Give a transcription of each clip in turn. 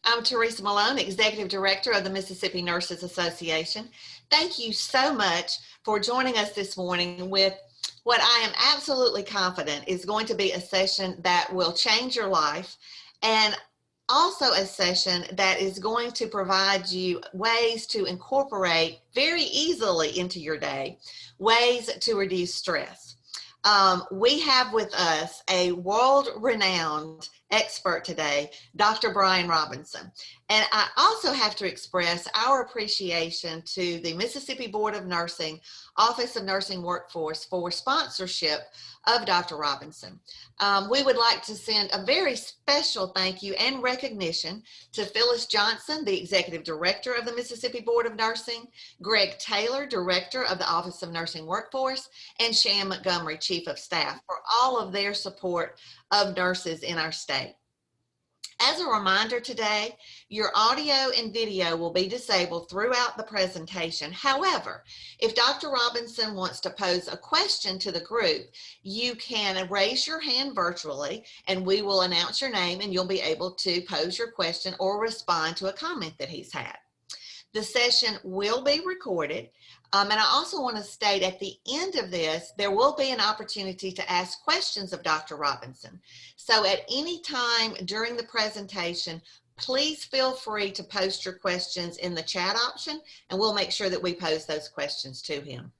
I'm Teresa Malone, Executive Director of the Mississippi Nurses Association. Thank you so much for joining us this morning with what I am absolutely confident is going to be a session that will change your life, and also a session that is going to provide you ways to incorporate very easily into your day, ways to reduce stress. We have with us a world-renowned expert today, Dr. Brian Robinson. And I also have to express our appreciation to the Mississippi Board of Nursing, Office of Nursing Workforce for sponsorship of Dr. Robinson. We would like to send a very special thank you and recognition to Phyllis Johnson, the Executive Director of the Mississippi Board of Nursing, Greg Taylor, Director of the Office of Nursing Workforce, and Shan Montgomery, Chief of Staff, for all of their support of nurses in our state. As a reminder today, your audio and video will be disabled throughout the presentation. However, if Dr. Robinson wants to pose a question to the group, you can raise your hand virtually and we will announce your name and you'll be able to pose your question or respond to a comment that he's had. The session will be recorded. And I also want to state at the end of this, there will be an opportunity to ask questions of Dr. Robinson. So at any time during the presentation, please feel free to post your questions in the chat option, and we'll make sure that we pose those questions to him.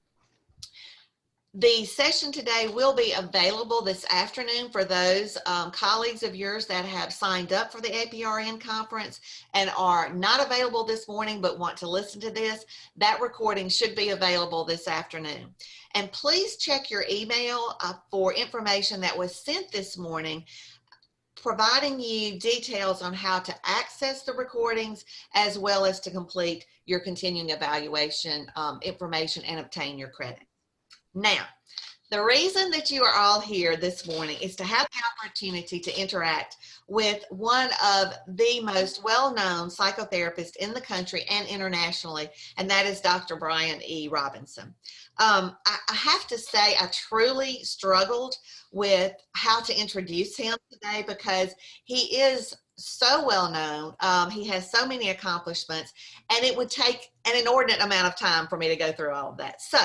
The session today will be available this afternoon for those colleagues of yours that have signed up for the APRN conference and are not available this morning but want to listen to this. That recording should be available this afternoon. And please check your email for information that was sent this morning, providing you details on how to access the recordings as well as to complete your continuing evaluation information and obtain your credit. Now, the reason that you are all here this morning is to have the opportunity to interact with one of the most well-known psychotherapists in the country and internationally, and that is Dr. Brian E. Robinson. I have to say I truly struggled with how to introduce him today because he is so well known. He has so many accomplishments, and it would take an inordinate amount of time for me to go through all of that. So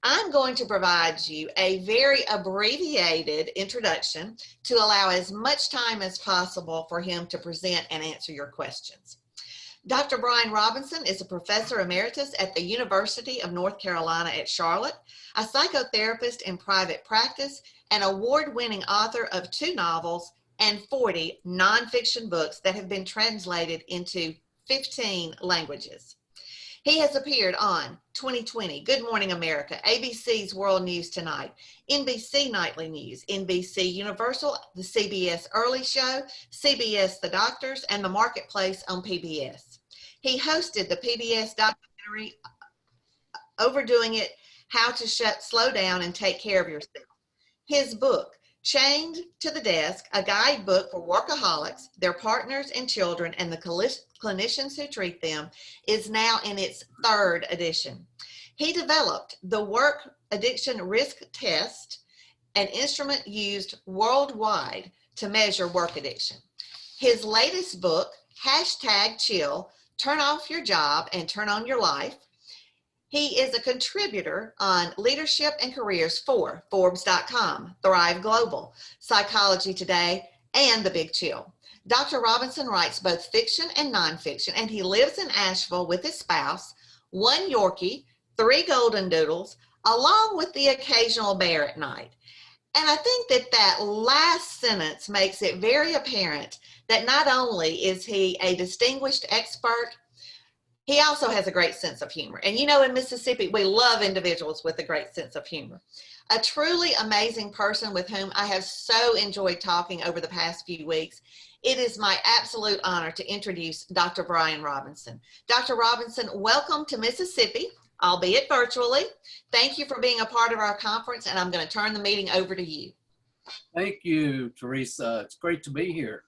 I'm going to provide you a very abbreviated introduction to allow as much time as possible for him to present and answer your questions. Dr. Brian Robinson is a professor emeritus at the University of North Carolina at Charlotte, a psychotherapist in private practice, an award-winning author of 2 novels and 40 nonfiction books that have been translated into 15 languages. He has appeared on 2020, Good Morning America, ABC's World News Tonight, NBC Nightly News, NBC Universal, the CBS Early Show, CBS The Doctors, and The Marketplace on PBS. He hosted the PBS documentary, Overdoing It, How to Slow Down and Take Care of Yourself. His book, Chained to the Desk, a guidebook for workaholics, their partners and children, and the clinicians who treat them, is now in its 3rd edition. He developed the Work Addiction Risk Test, an instrument used worldwide to measure work addiction. His latest book, #Chill, Turn Off Your Job and Turn On Your Life. He is a contributor on leadership and careers for Forbes.com, Thrive Global, Psychology Today, and The Big Chill. Dr. Robinson writes both fiction and nonfiction, and he lives in Asheville with his spouse, 1 Yorkie, 3 golden doodles, along with the occasional bear at night. And I think that that last sentence makes it very apparent that not only is he a distinguished expert, he also has a great sense of humor. And you know, in Mississippi, we love individuals with a great sense of humor. A truly amazing person with whom I have so enjoyed talking over the past few weeks. It is my absolute honor to introduce Dr. Brian Robinson. Dr. Robinson, welcome to Mississippi, albeit virtually. Thank you for being a part of our conference, and I'm going to turn the meeting over to you. Thank you, Teresa. It's great to be here.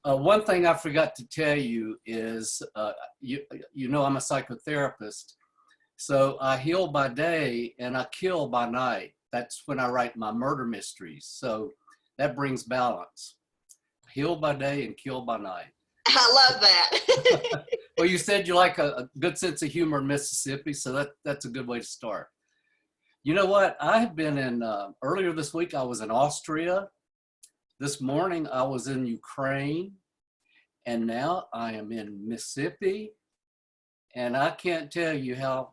One thing I forgot to tell you is, you know I'm a psychotherapist, so I heal by day and I kill by night. That's when I write my murder mysteries, so that brings balance. Heal by day and kill by night. I love that. Well, you said you like a good sense of humor in Mississippi, so that's a good way to start. You know what? I have been in, earlier this week, I was in Austria. This morning, I was in Ukraine. And now I am in Mississippi. And I can't tell you how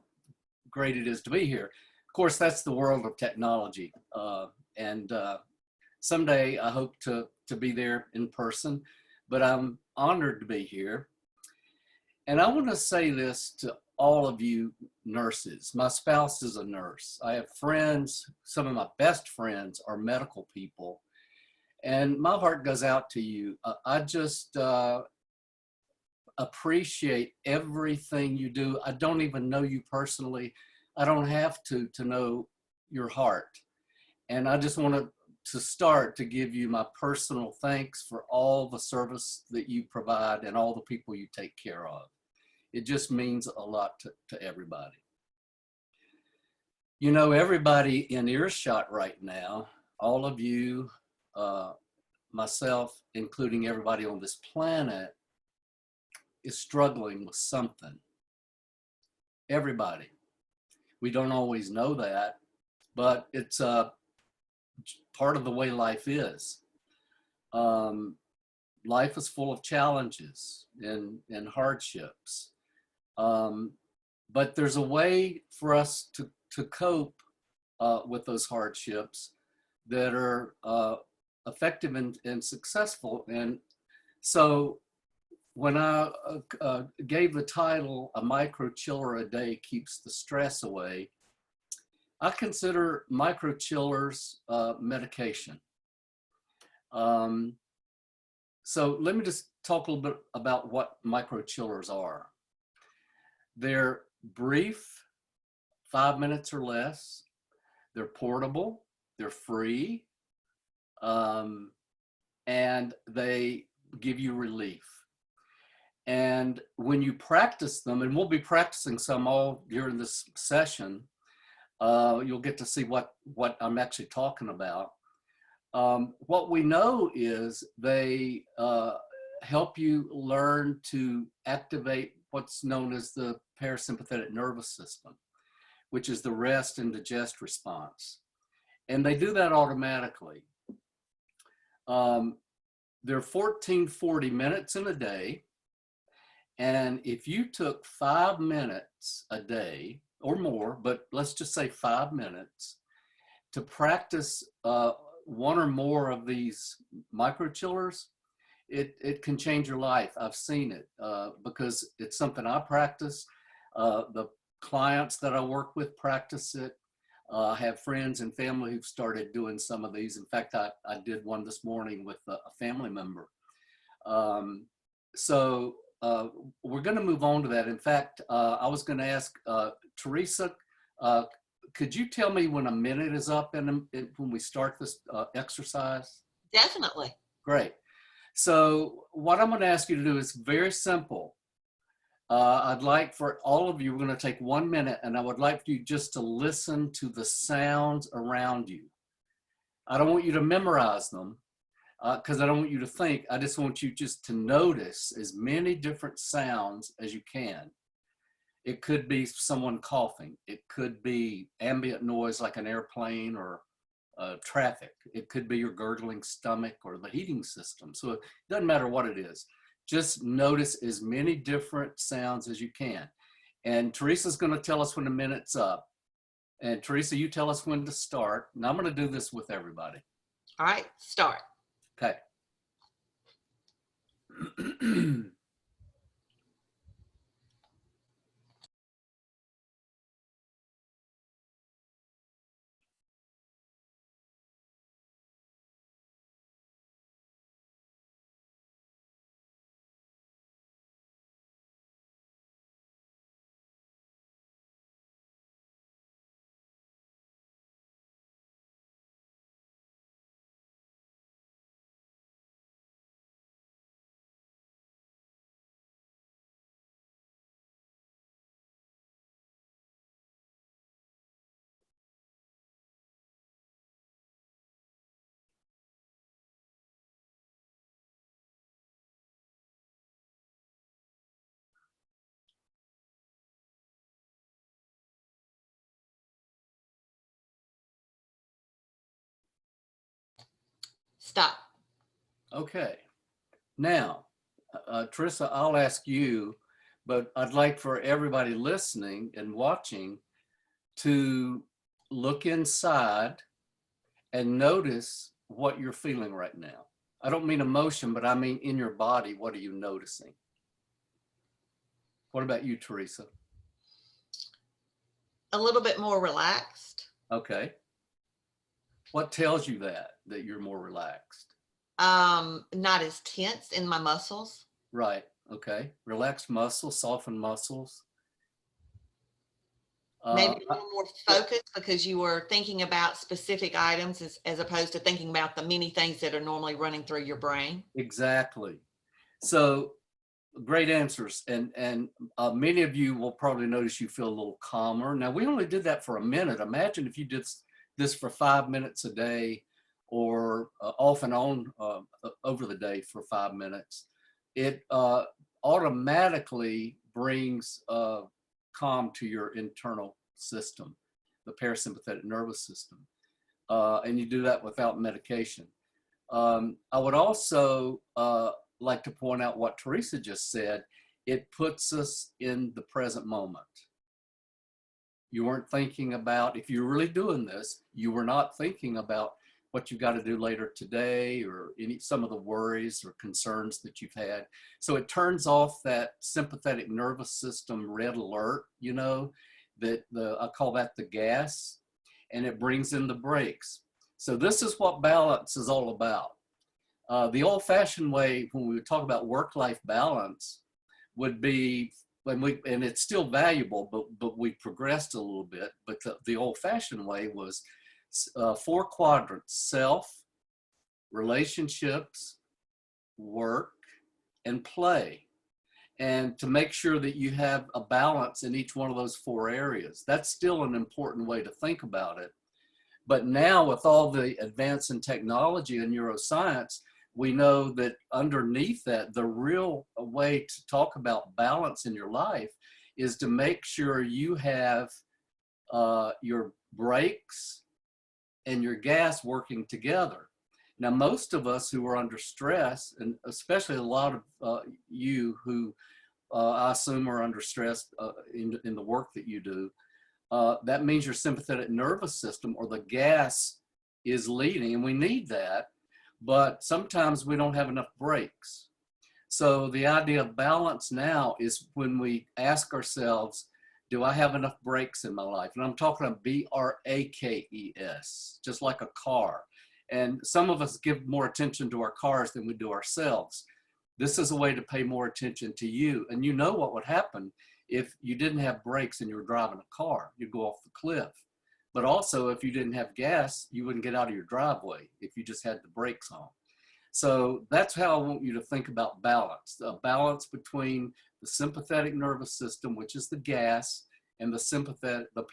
great it is to be here. Of course, that's the world of technology. And someday I hope to be there in person, but I'm honored to be here. And I want to say this to all of you nurses. My spouse is a nurse. I have friends, some of my best friends are medical people. And my heart goes out to you. I just appreciate everything you do. I don't even know you personally. I don't have to know your heart. And I just want to start to give you my personal thanks for all the service that you provide and all the people you take care of. It just means a lot to everybody. You know, everybody in earshot right now, all of you, myself, including everybody on this planet, is struggling with something. Everybody. We don't always know that, but it's part of the way life is. Life is full of challenges and hardships. But there's a way for us to cope with those hardships that are effective and successful. And so when I gave the title, "A Microchiller a Day Keeps the Stress Away," I consider microchillers medication. So let me just talk a little bit about what microchillers are. They're brief, 5 minutes or less. They're portable, they're free, and they give you relief. And when you practice them, and we'll be practicing some all during this session, you'll get to see what I'm actually talking about. What we know is they help you learn to activate what's known as the parasympathetic nervous system, which is the rest and digest response. And they do that automatically. They're 40 minutes in a day. And if you took 5 minutes a day or more, but let's just say 5 minutes to practice one or more of these microchillers, it can change your life. I've seen it because it's something I practice. The clients that I work with practice it. I have friends and family who've started doing some of these. In fact, I did one this morning with a family member. So we're going to move on to that. In fact, I was going to ask Teresa, could you tell me when a minute is up and when we start this exercise? Definitely. Great. So what I'm going to ask you to do is very simple. I'd like for all of you, we're going to take 1 minute, and I would like you just to listen to the sounds around you. I don't want you to memorize them because I don't want you to think. I just want you just to notice as many different sounds as you can. It could be someone coughing. It could be ambient noise like an airplane or traffic. It could be your gurgling stomach or the heating system. So it doesn't matter what it is. Just notice as many different sounds as you can. And Teresa's going to tell us when the minute's up. And Teresa, you tell us when to start. And I'm going to do this with everybody. All right, start. Okay. Stop. Okay. Now, Teresa, I'll ask you, but I'd like for everybody listening and watching to look inside and notice what you're feeling right now. I don't mean emotion, but I mean in your body, what are you noticing? What about you, Teresa? A little bit more relaxed. Okay. What tells you that you're more relaxed? Not as tense in my muscles. Right. Okay. Relaxed muscles, soften muscles. Maybe Uh, a little more focused because you were thinking about specific items as opposed to thinking about the many things that are normally running through your brain. exactly. So great answers. And many of you will probably notice you feel a little calmer. Now, we only did that for a minute. Imagine if you did this for 5 minutes a day or off and on over the day for 5 minutes. It automatically brings calm to your internal system, the parasympathetic nervous system. And you do that without medication. I would also like to point out what Teresa just said. It puts us in the present moment. You weren't thinking about, if you're really doing this, you were not thinking about what you got to do later today or some of the worries or concerns that you've had. So it turns off that sympathetic nervous system red alert, you know, I call that the gas, and it brings in the brakes. So this is what balance is all about. The old-fashioned way, when we talk about work-life balance, would be and it's still valuable, but we progressed a little bit. But the old-fashioned way was 4 quadrants: self, relationships, work, and play. And to make sure that you have a balance in each one of those 4 areas. That's still an important way to think about it. But now with all the advance in technology and neuroscience, we know that underneath that, the real way to talk about balance in your life is to make sure you have your brakes and your gas working together. Now, most of us who are under stress, and especially a lot of you who I assume are under stress in the work that you do, that means your sympathetic nervous system or the gas is leading, and we need that, but sometimes we don't have enough brakes. So the idea of balance now is when we ask ourselves, do I have enough brakes in my life? And I'm talking about BRAKES, just like a car. And some of us give more attention to our cars than we do ourselves. This is a way to pay more attention to you. And you know what would happen if you didn't have brakes and you were driving a car, you'd go off the cliff. But also, if you didn't have gas, you wouldn't get out of your driveway if you just had the brakes on. So that's how I want you to think about balance, a balance between the sympathetic nervous system, which is the gas, and the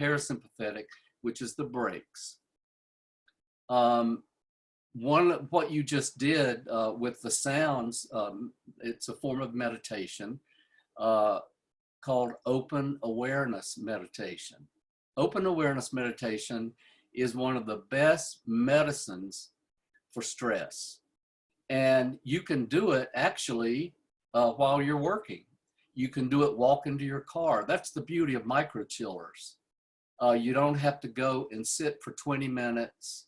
parasympathetic, which is the brakes. What you just did with the sounds, it's a form of meditation called open awareness meditation. Open awareness meditation is one of the best medicines for stress. And you can do it actually while you're working. You can do it walking to your car. That's the beauty of microchillers. You don't have to go and sit for 20 minutes.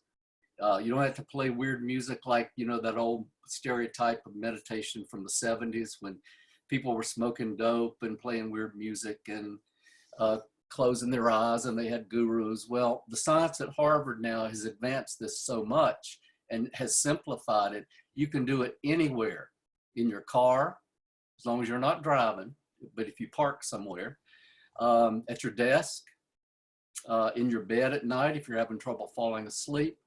You don't have to play weird music like, you know, that old stereotype of meditation from the 70s when people were smoking dope and playing weird music and closing their eyes and they had gurus. Well, the science at Harvard now has advanced this so much and has simplified it. You can do it anywhere, in your car, as long as you're not driving, but if you park somewhere, at your desk, in your bed at night if you're having trouble falling asleep.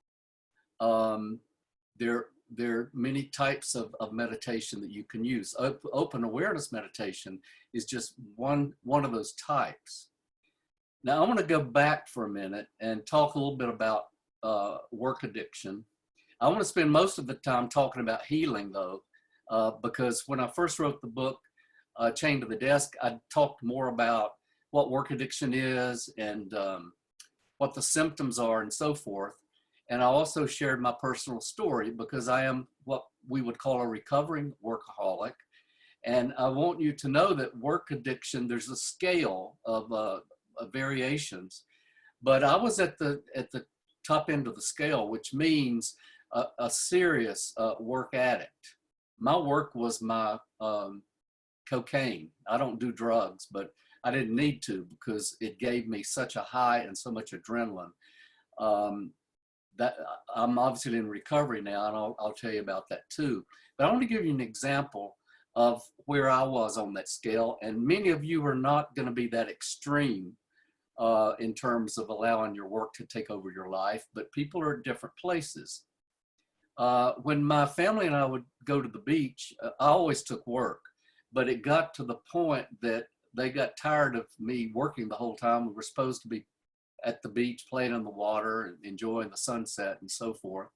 There are many types of meditation that you can use. Open awareness meditation is just one of those types. Now I want to go back for a minute and talk a little bit about work addiction. I want to spend most of the time talking about healing though, because when I first wrote the book, Chained to the Desk, I talked more about what work addiction is and what the symptoms are and so forth. And I also shared my personal story because I am what we would call a recovering workaholic. And I want you to know that work addiction, there's a scale of variations, but I was at the top end of the scale, which means a serious work addict. My work was my cocaine. I don't do drugs, but I didn't need to because it gave me such a high and so much adrenaline. That I'm obviously in recovery now, and I'll tell you about that too. But I want to give you an example of where I was on that scale, and many of you are not going to be that extreme in terms of allowing your work to take over your life, but people are at different places. When my family and I would go to the beach, I always took work, but it got to the point that they got tired of me working the whole time. We were supposed to be at the beach playing in the water and enjoying the sunset and so forth.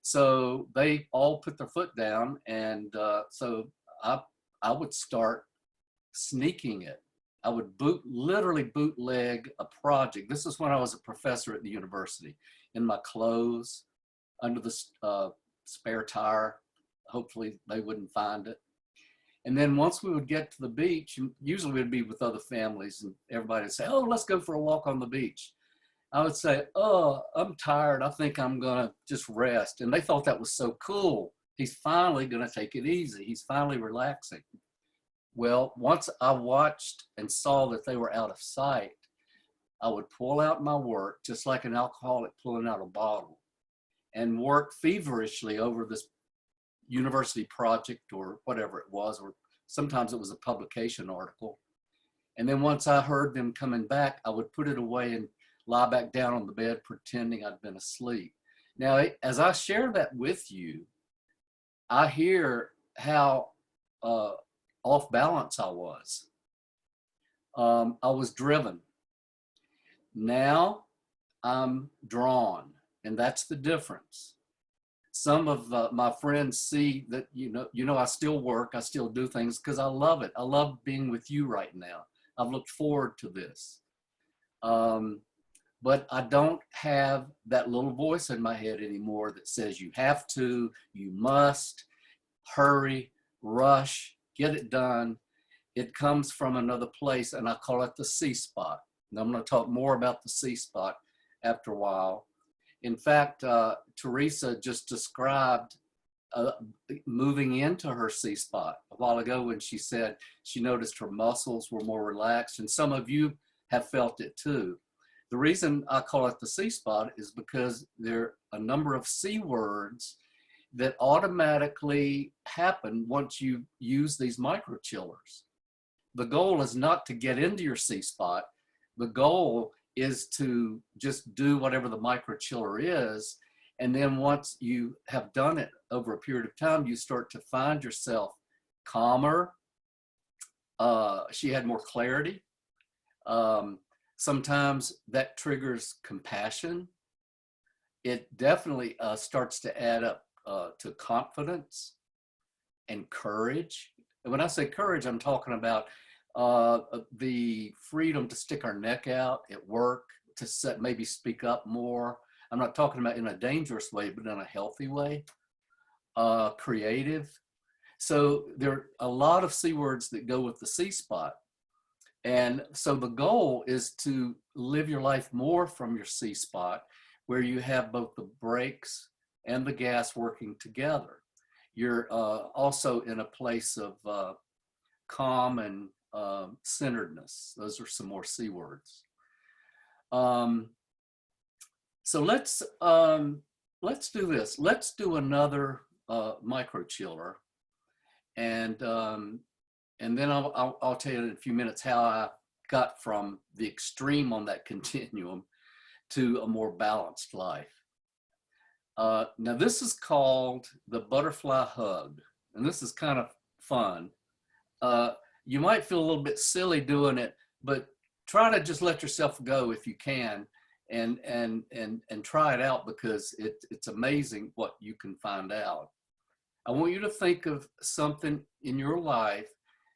So they all put their foot down, and so I would start sneaking it. I would literally bootleg a project. This is when I was a professor at the university, in my clothes, under the spare tire. Hopefully they wouldn't find it. And then once we would get to the beach, and usually we'd be with other families, and everybody would say, oh, let's go for a walk on the beach. I would say, oh, I'm tired. I think I'm going to just rest. And they thought that was so cool. He's finally going to take it easy. He's finally relaxing. Well, once I watched and saw that they were out of sight, I would pull out my work, just like an alcoholic pulling out a bottle, and work feverishly over this university project or whatever it was, or sometimes it was a publication article. And then once I heard them coming back, I would put it away and lie back down on the bed pretending I'd been asleep. Now, as I share that with you, I hear how off balance I was. I was driven. Now I'm drawn, and that's the difference. Some of my friends see that, I still work, I still do things because I love it. I love being with you right now. I've looked forward to this. But I don't have that little voice in my head anymore that says you have to, you must, hurry, rush, get it done. It comes from another place, and I call it the C spot. And I'm going to talk more about the C spot after a while. In fact, Teresa just described moving into her C spot a while ago when she said she noticed her muscles were more relaxed, and some of you have felt it too. The reason I call it the C spot is because there are a number of C words that automatically happen once you use these microchillers. The goal is not to get into your C spot. The goal is to just do whatever the microchiller is. And then once you have done it over a period of time, you start to find yourself calmer. She had more clarity. Sometimes that triggers compassion. It definitely starts to add up to confidence and courage. And when I say courage, I'm talking about the freedom to stick our neck out at work, to maybe speak up more. I'm not talking about in a dangerous way, but in a healthy way, creative. So there are a lot of C words that go with the C spot. And so the goal is to live your life more from your C spot, where you have both the brakes and the gas working together. You're also in a place of calm and centeredness. Those are some more C words. So let's do this. Let's do another microchiller, and then I'll tell you in a few minutes how I got from the extreme on that continuum to a more balanced life. Now this is called the butterfly hug, and this is kind of fun. You might feel a little bit silly doing it, but try to just let yourself go if you can, and try it out, because it's amazing what you can find out. I want you to think of something in your life.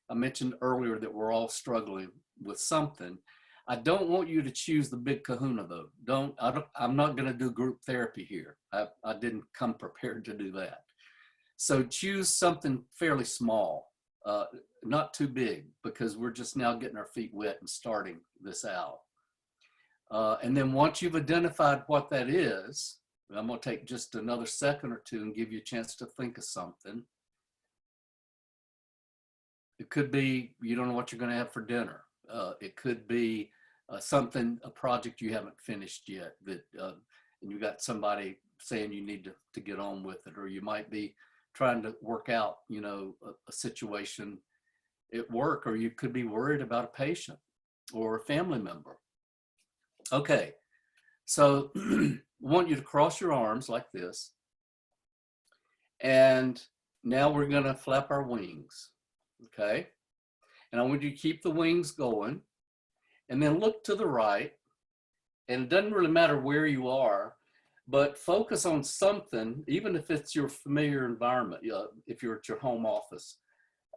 I mentioned earlier that we're all struggling with something. I don't want you to choose the big kahuna though. I'm not going to do group therapy here. I didn't come prepared to do that. So choose something fairly small, not too big, because we're just now getting our feet wet and starting this out. And then once you've identified what that is, I'm going to take just another second or two and give you a chance to think of something. It could be you don't know what you're going to have for dinner. It could be a project you haven't finished yet, and you got somebody saying you need to get on with it, or you might be trying to work out, a situation at work, or you could be worried about a patient or a family member. Okay, so I want you to cross your arms like this, and now we're going to flap our wings. Okay, and I want you to keep the wings going, and then look to the right, and it doesn't really matter where you are, but focus on something, even if it's your familiar environment, if you're at your home office,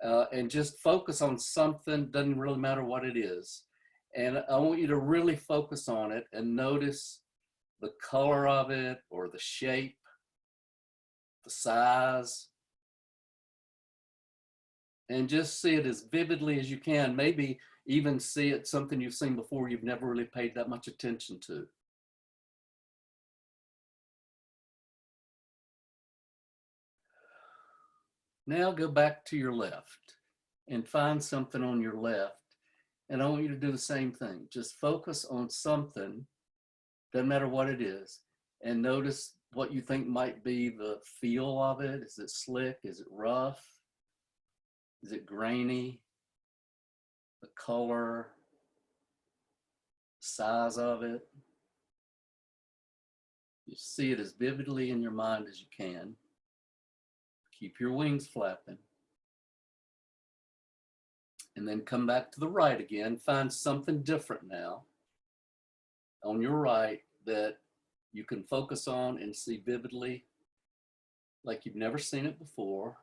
and just focus on something, doesn't really matter what it is. And I want you to really focus on it and notice the color of it, or the shape, the size, and just see it as vividly as you can. Maybe even see it something you've seen before you've never really paid that much attention to. Now go back to your left and find something on your left. And I want you to do the same thing. Just focus on something, doesn't matter what it is, and notice what you think might be the feel of it. Is it slick? Is it rough? Is it grainy? The color, size of it. You see it as vividly in your mind as you can. Keep your wings flapping. And then come back to the right again. Find something different now on your right that you can focus on and see vividly, like you've never seen it before.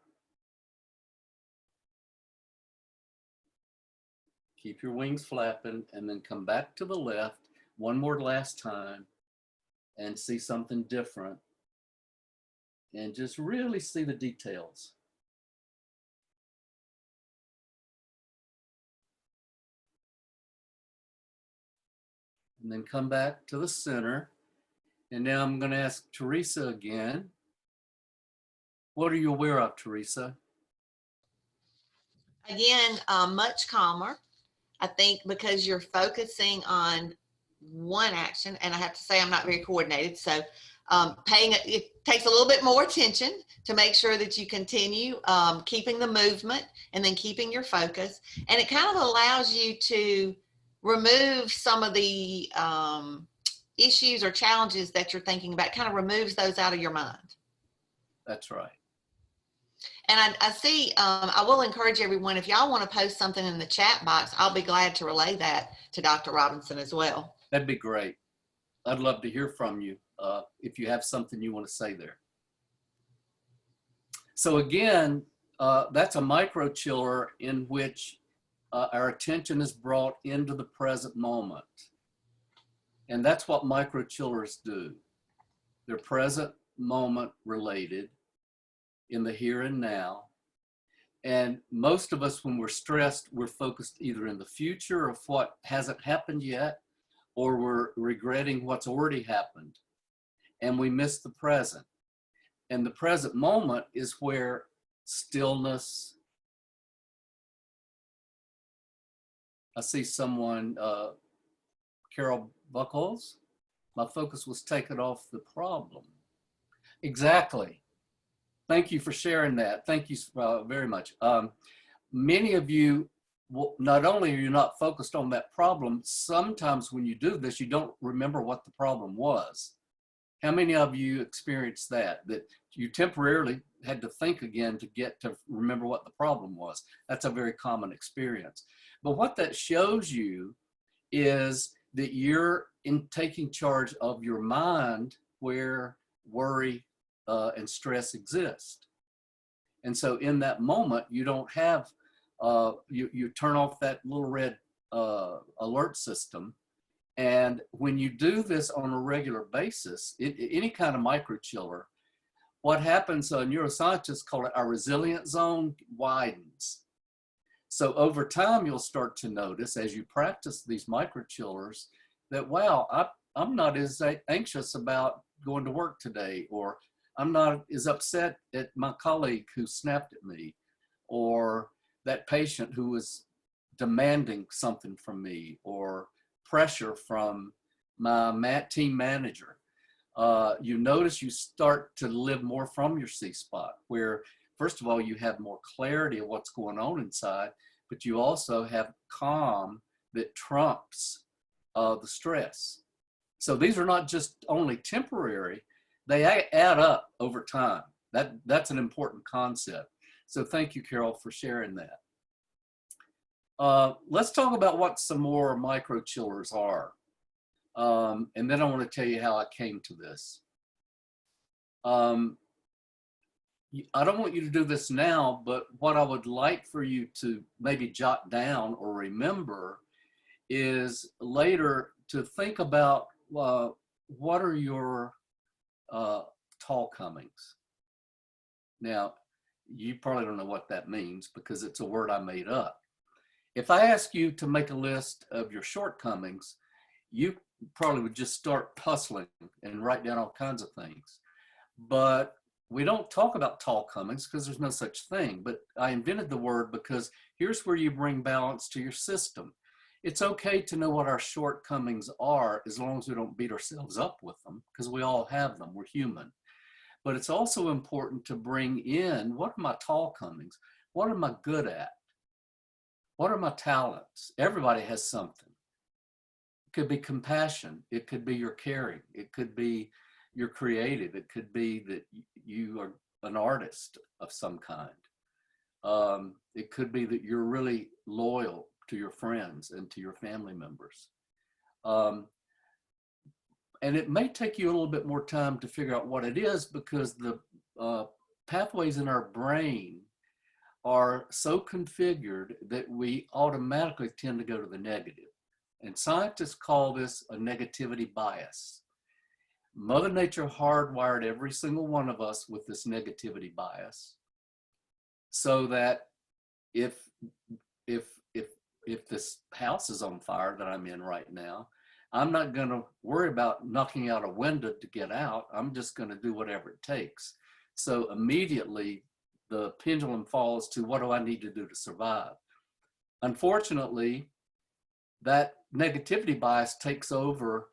Keep your wings flapping, and then come back to the left one more last time and see something different, and just really see the details. And then come back to the center. And now I'm going to ask Teresa again. What are you aware of, Teresa? Again, much calmer. I think because you're focusing on one action, and I have to say I'm not very coordinated, so it takes a little bit more attention to make sure that you continue keeping the movement and then keeping your focus, and it kind of allows you to remove some of the issues or challenges that you're thinking about, kind of removes those out of your mind. That's right. And I see, I will encourage everyone, if y'all want to post something in the chat box, I'll be glad to relay that to Dr. Robinson as well. That'd be great. I'd love to hear from you if you have something you want to say there. So again, that's a microchiller in which our attention is brought into the present moment. And that's what microchillers do. They're present moment related, in the here and now. And most of us, when we're stressed, we're focused either in the future of what hasn't happened yet, or we're regretting what's already happened, and we miss the present. And the present moment is where stillness. I see someone, Carol Buckles, my focus was taken off the problem. Exactly. Thank you for sharing that. Thank you very much. Many of you, not only are you not focused on that problem, sometimes when you do this, you don't remember what the problem was. How many of you experienced that you temporarily had to think again to get to remember what the problem was? That's a very common experience. But what that shows you is that you're in taking charge of your mind where worry and stress exist. And so in that moment, you don't have, you turn off that little red alert system. And when you do this on a regular basis, any kind of microchiller, what happens, neuroscientists call it our resilient zone widens. So over time, you'll start to notice as you practice these microchillers that, wow, I'm not as anxious about going to work today, or I'm not as upset at my colleague who snapped at me, or that patient who was demanding something from me, or pressure from my team manager. You notice you start to live more from your C spot, where first of all, you have more clarity of what's going on inside, but you also have calm that trumps the stress. So these are not just only temporary, they add up over time. That's an important concept. So thank you, Carol, for sharing that. Let's talk about what some more microchillers are. And then I want to tell you how I came to this. I don't want you to do this now, but what I would like for you to maybe jot down or remember is later to think about what are your tall comings. Now, you probably don't know what that means because it's a word I made up. If I ask you to make a list of your shortcomings, you probably would just start hustling and write down all kinds of things. But we don't talk about tall comings because there's no such thing. But I invented the word because here's where you bring balance to your system. It's okay to know what our shortcomings are as long as we don't beat ourselves up with them, because we all have them. We're human. But it's also important to bring in, what are my tall comings? What am I good at? What are my talents? Everybody has something. It could be compassion. It could be your caring. It could be you're creative. It could be that you are an artist of some kind. It could be that you're really loyal to your friends and to your family members. And it may take you a little bit more time to figure out what it is, because the pathways in our brain are so configured that we automatically tend to go to the negative. And scientists call this a negativity bias. Mother Nature hardwired every single one of us with this negativity bias, so that if this house is on fire that I'm in right now, I'm not going to worry about knocking out a window to get out. I'm just going to do whatever it takes. So immediately the pendulum falls to, what do I need to do to survive? Unfortunately, that negativity bias takes over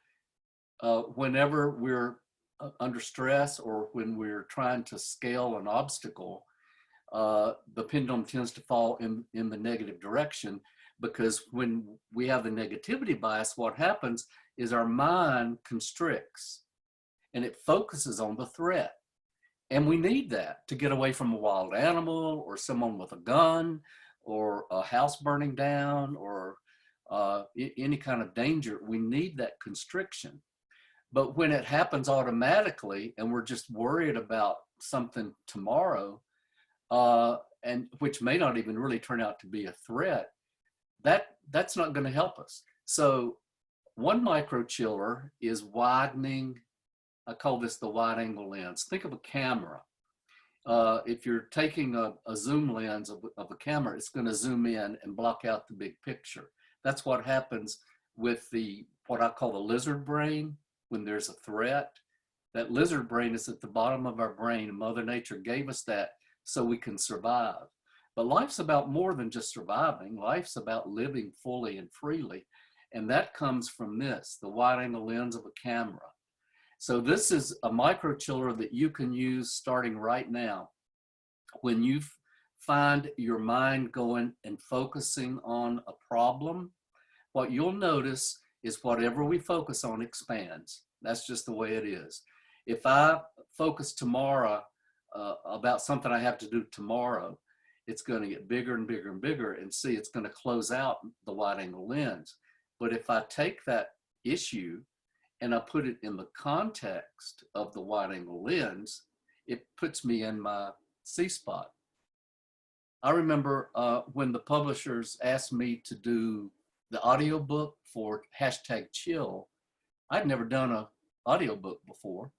whenever we're under stress or when we're trying to scale an obstacle. The pendulum tends to fall in the negative direction, because when we have the negativity bias, what happens is our mind constricts and it focuses on the threat. And we need that to get away from a wild animal or someone with a gun or a house burning down or any kind of danger. We need that constriction. But when it happens automatically and we're just worried about something tomorrow, and which may not even really turn out to be a threat, that's not going to help us. So one microchiller is widening. I call this the wide angle lens. Think of a camera. If you're taking a zoom lens of a camera, it's going to zoom in and block out the big picture. That's what happens with what I call the lizard brain. When there's a threat, that lizard brain is at the bottom of our brain, and Mother Nature gave us that so we can survive. But life's about more than just surviving. Life's about living fully and freely. And that comes from this, the wide angle lens of a camera. So this is a microchiller that you can use starting right now. When you find your mind going and focusing on a problem, what you'll notice is whatever we focus on expands. That's just the way it is. If I focus tomorrow about something I have to do tomorrow, it's going to get bigger and bigger and bigger, and see, it's going to close out the wide angle lens. But if I take that issue and I put it in the context of the wide angle lens, it puts me in my C spot. I remember when the publishers asked me to do the audiobook for #chill. I'd never done a audiobook before.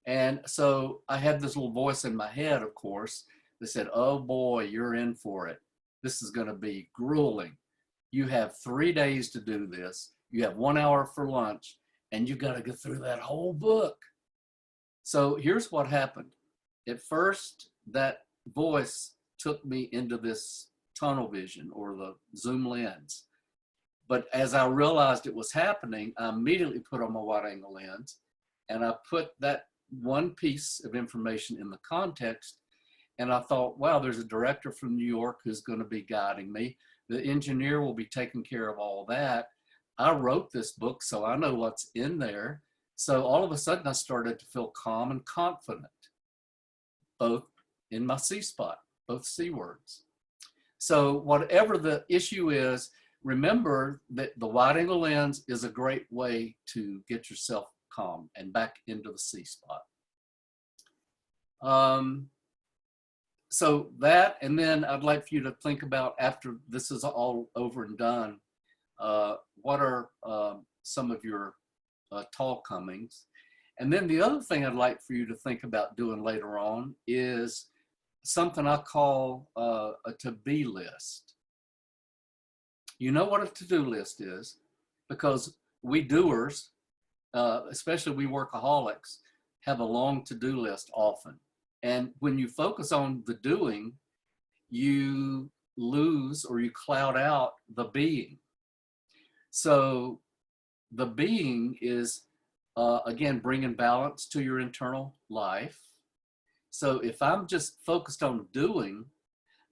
And so I had this little voice in my head, of course, that said, oh boy, you're in for it. This is going to be grueling. You have 3 days to do this. You have 1 hour for lunch, and you got to go through that whole book. So here's what happened. At first, that voice took me into this tunnel vision or the zoom lens. But as I realized it was happening, I immediately put on my wide angle lens, and I put that one piece of information in the context. And I thought, wow, there's a director from New York who's going to be guiding me. The engineer will be taking care of all that. I wrote this book, so I know what's in there. So all of a sudden I started to feel calm and confident, both in my C spot, both C words. So whatever the issue is, remember that the wide angle lens is a great way to get yourself calm and back into the C spot. So that, and then I'd like for you to think about, after this is all over and done, what are some of your tall comings? And then the other thing I'd like for you to think about doing later on is something I call a to-be list. You know what a to-do list is, because we doers, especially we workaholics, have a long to-do list often. And when you focus on the doing, you lose or you cloud out the being. So the being is, again, bringing balance to your internal life. So if I'm just focused on doing,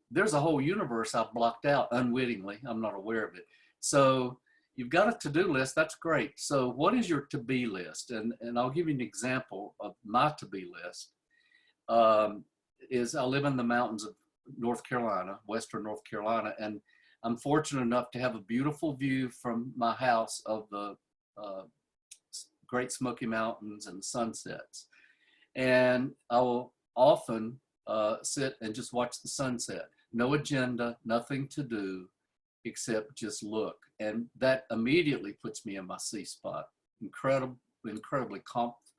there's a whole universe I've blocked out unwittingly. I'm not aware of it. So you've got a to-do list. That's great. So what is your to-be list? And I'll give you an example of my to-be list. Is I live in the mountains of North Carolina, Western North Carolina, and I'm fortunate enough to have a beautiful view from my house of the Great Smoky Mountains and sunsets. And I will often sit and just watch the sunset. No agenda, nothing to do except just look. And that immediately puts me in my C spot. Incredibly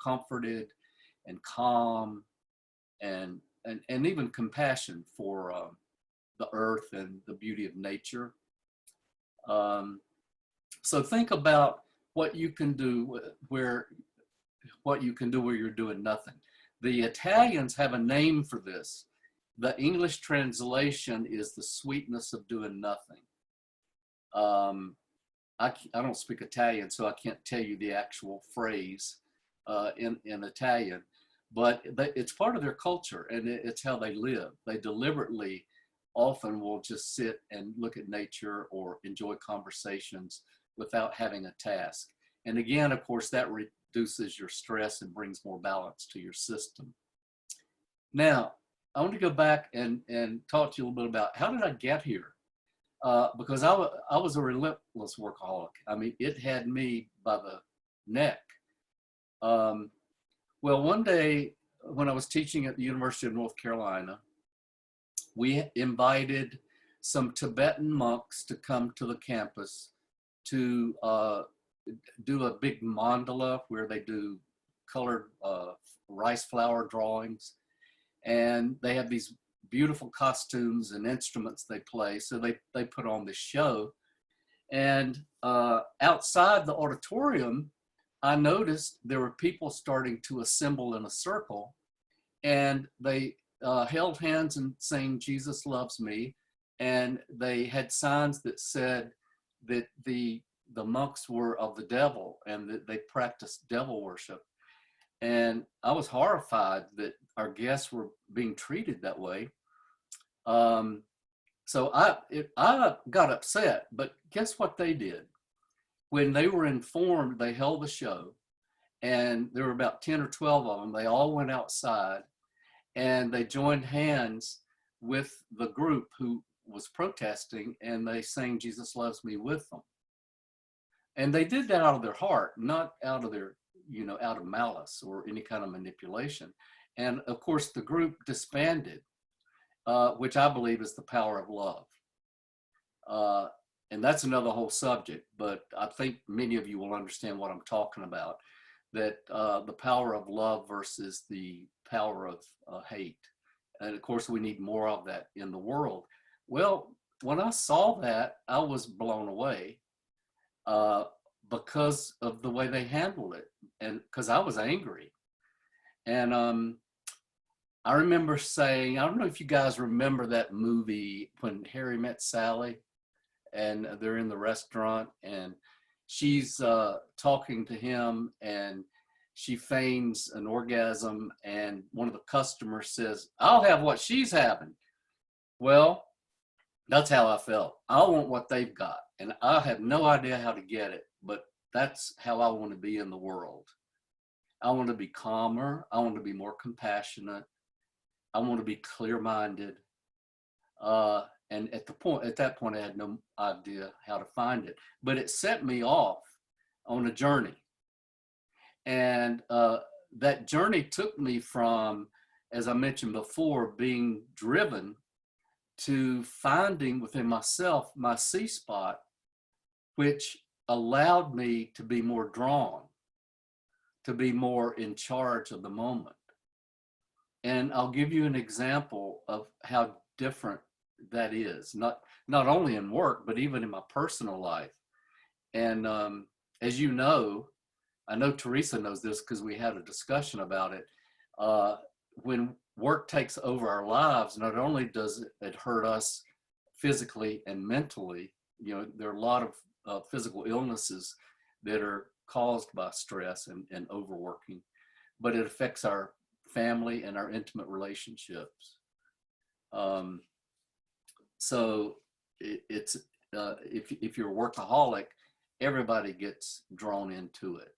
comforted and calm, and even compassion for the earth and the beauty of nature. So think about what you can do where you're doing nothing. The Italians have a name for this. The English translation is the sweetness of doing nothing. I don't speak Italian, so I can't tell you the actual phrase in Italian. But it's part of their culture, and it's how they live. They deliberately often will just sit and look at nature or enjoy conversations without having a task. And again, of course, that reduces your stress and brings more balance to your system. Now, I want to go back and talk to you a little bit about how did I get here? Because I was a relentless workaholic. I mean, it had me by the neck. Well, one day when I was teaching at the University of North Carolina, we invited some Tibetan monks to come to the campus to do a big mandala where they do colored rice flower drawings. And they have these beautiful costumes and instruments they play. So they put on this show. And outside the auditorium, I noticed there were people starting to assemble in a circle, and they held hands and sang "Jesus Loves Me," and they had signs that said that the monks were of the devil and that they practiced devil worship. And I was horrified that our guests were being treated that way. So I got upset, but guess what they did? When they were informed, they held the show, and there were about 10 or 12 of them. They all went outside, and they joined hands with the group who was protesting, and they sang "Jesus Loves Me" with them. And they did that out of their heart, not out of their, out of malice or any kind of manipulation. And of course, the group disbanded, which I believe is the power of love. and that's another whole subject, but I think many of you will understand what I'm talking about, that the power of love versus the power of hate. And of course, we need more of that in the world. Well, when I saw that, I was blown away uh, because of the way they handled it, and because I was angry. And I remember saying, I don't know if you guys remember that movie When Harry Met Sally, and they're in the restaurant, and she's talking to him, and she feigns an orgasm, and one of the customers says, "I'll have what she's having." Well, that's how I felt. I want what they've got, and I have no idea how to get it, but that's how I want to be in the world. I want to be calmer. I want to be more compassionate. I want to be clear-minded. And at that point, I had no idea how to find it, but it set me off on a journey. And that journey took me from, as I mentioned before, being driven to finding within myself my C spot, which allowed me to be more drawn, to be more in charge of the moment. And I'll give you an example of how different that is, not only in work, but even in my personal life. And as you know, I know Teresa knows this because we had a discussion about it. When work takes over our lives, not only does it hurt us physically and mentally, you know, there are a lot of physical illnesses that are caused by stress and overworking, but it affects our family and our intimate relationships. So it's if you're a workaholic, everybody gets drawn into it.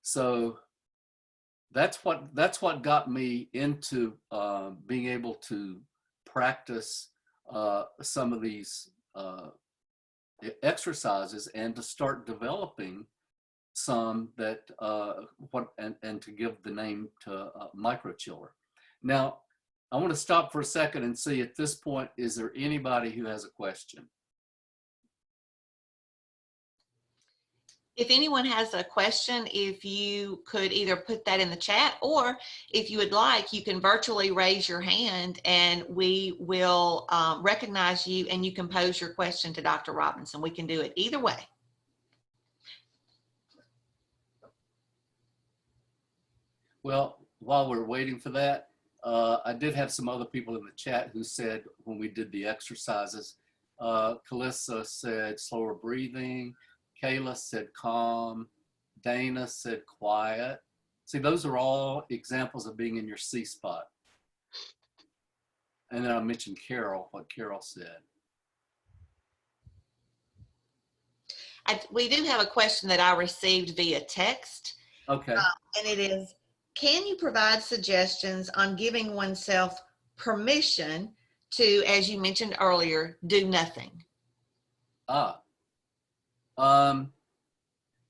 So that's what got me into being able to practice some of these exercises and to start developing some that and to give the name to Microchiller. Now, I want to stop for a second and see at this point, is there anybody who has a question? If anyone has a question, if you could either put that in the chat, or if you would like, you can virtually raise your hand and we will recognize you and you can pose your question to Dr. Robinson. We can do it either way. Well, while we're waiting for that, I did have some other people in the chat who said when we did the exercises, Calissa said slower breathing, Kayla said calm, Dana said quiet. See, those are all examples of being in your C spot. And then I mentioned Carol, what Carol said. We do have a question that I received via text. Okay. And it is, can you provide suggestions on giving oneself permission to, as you mentioned earlier, do nothing?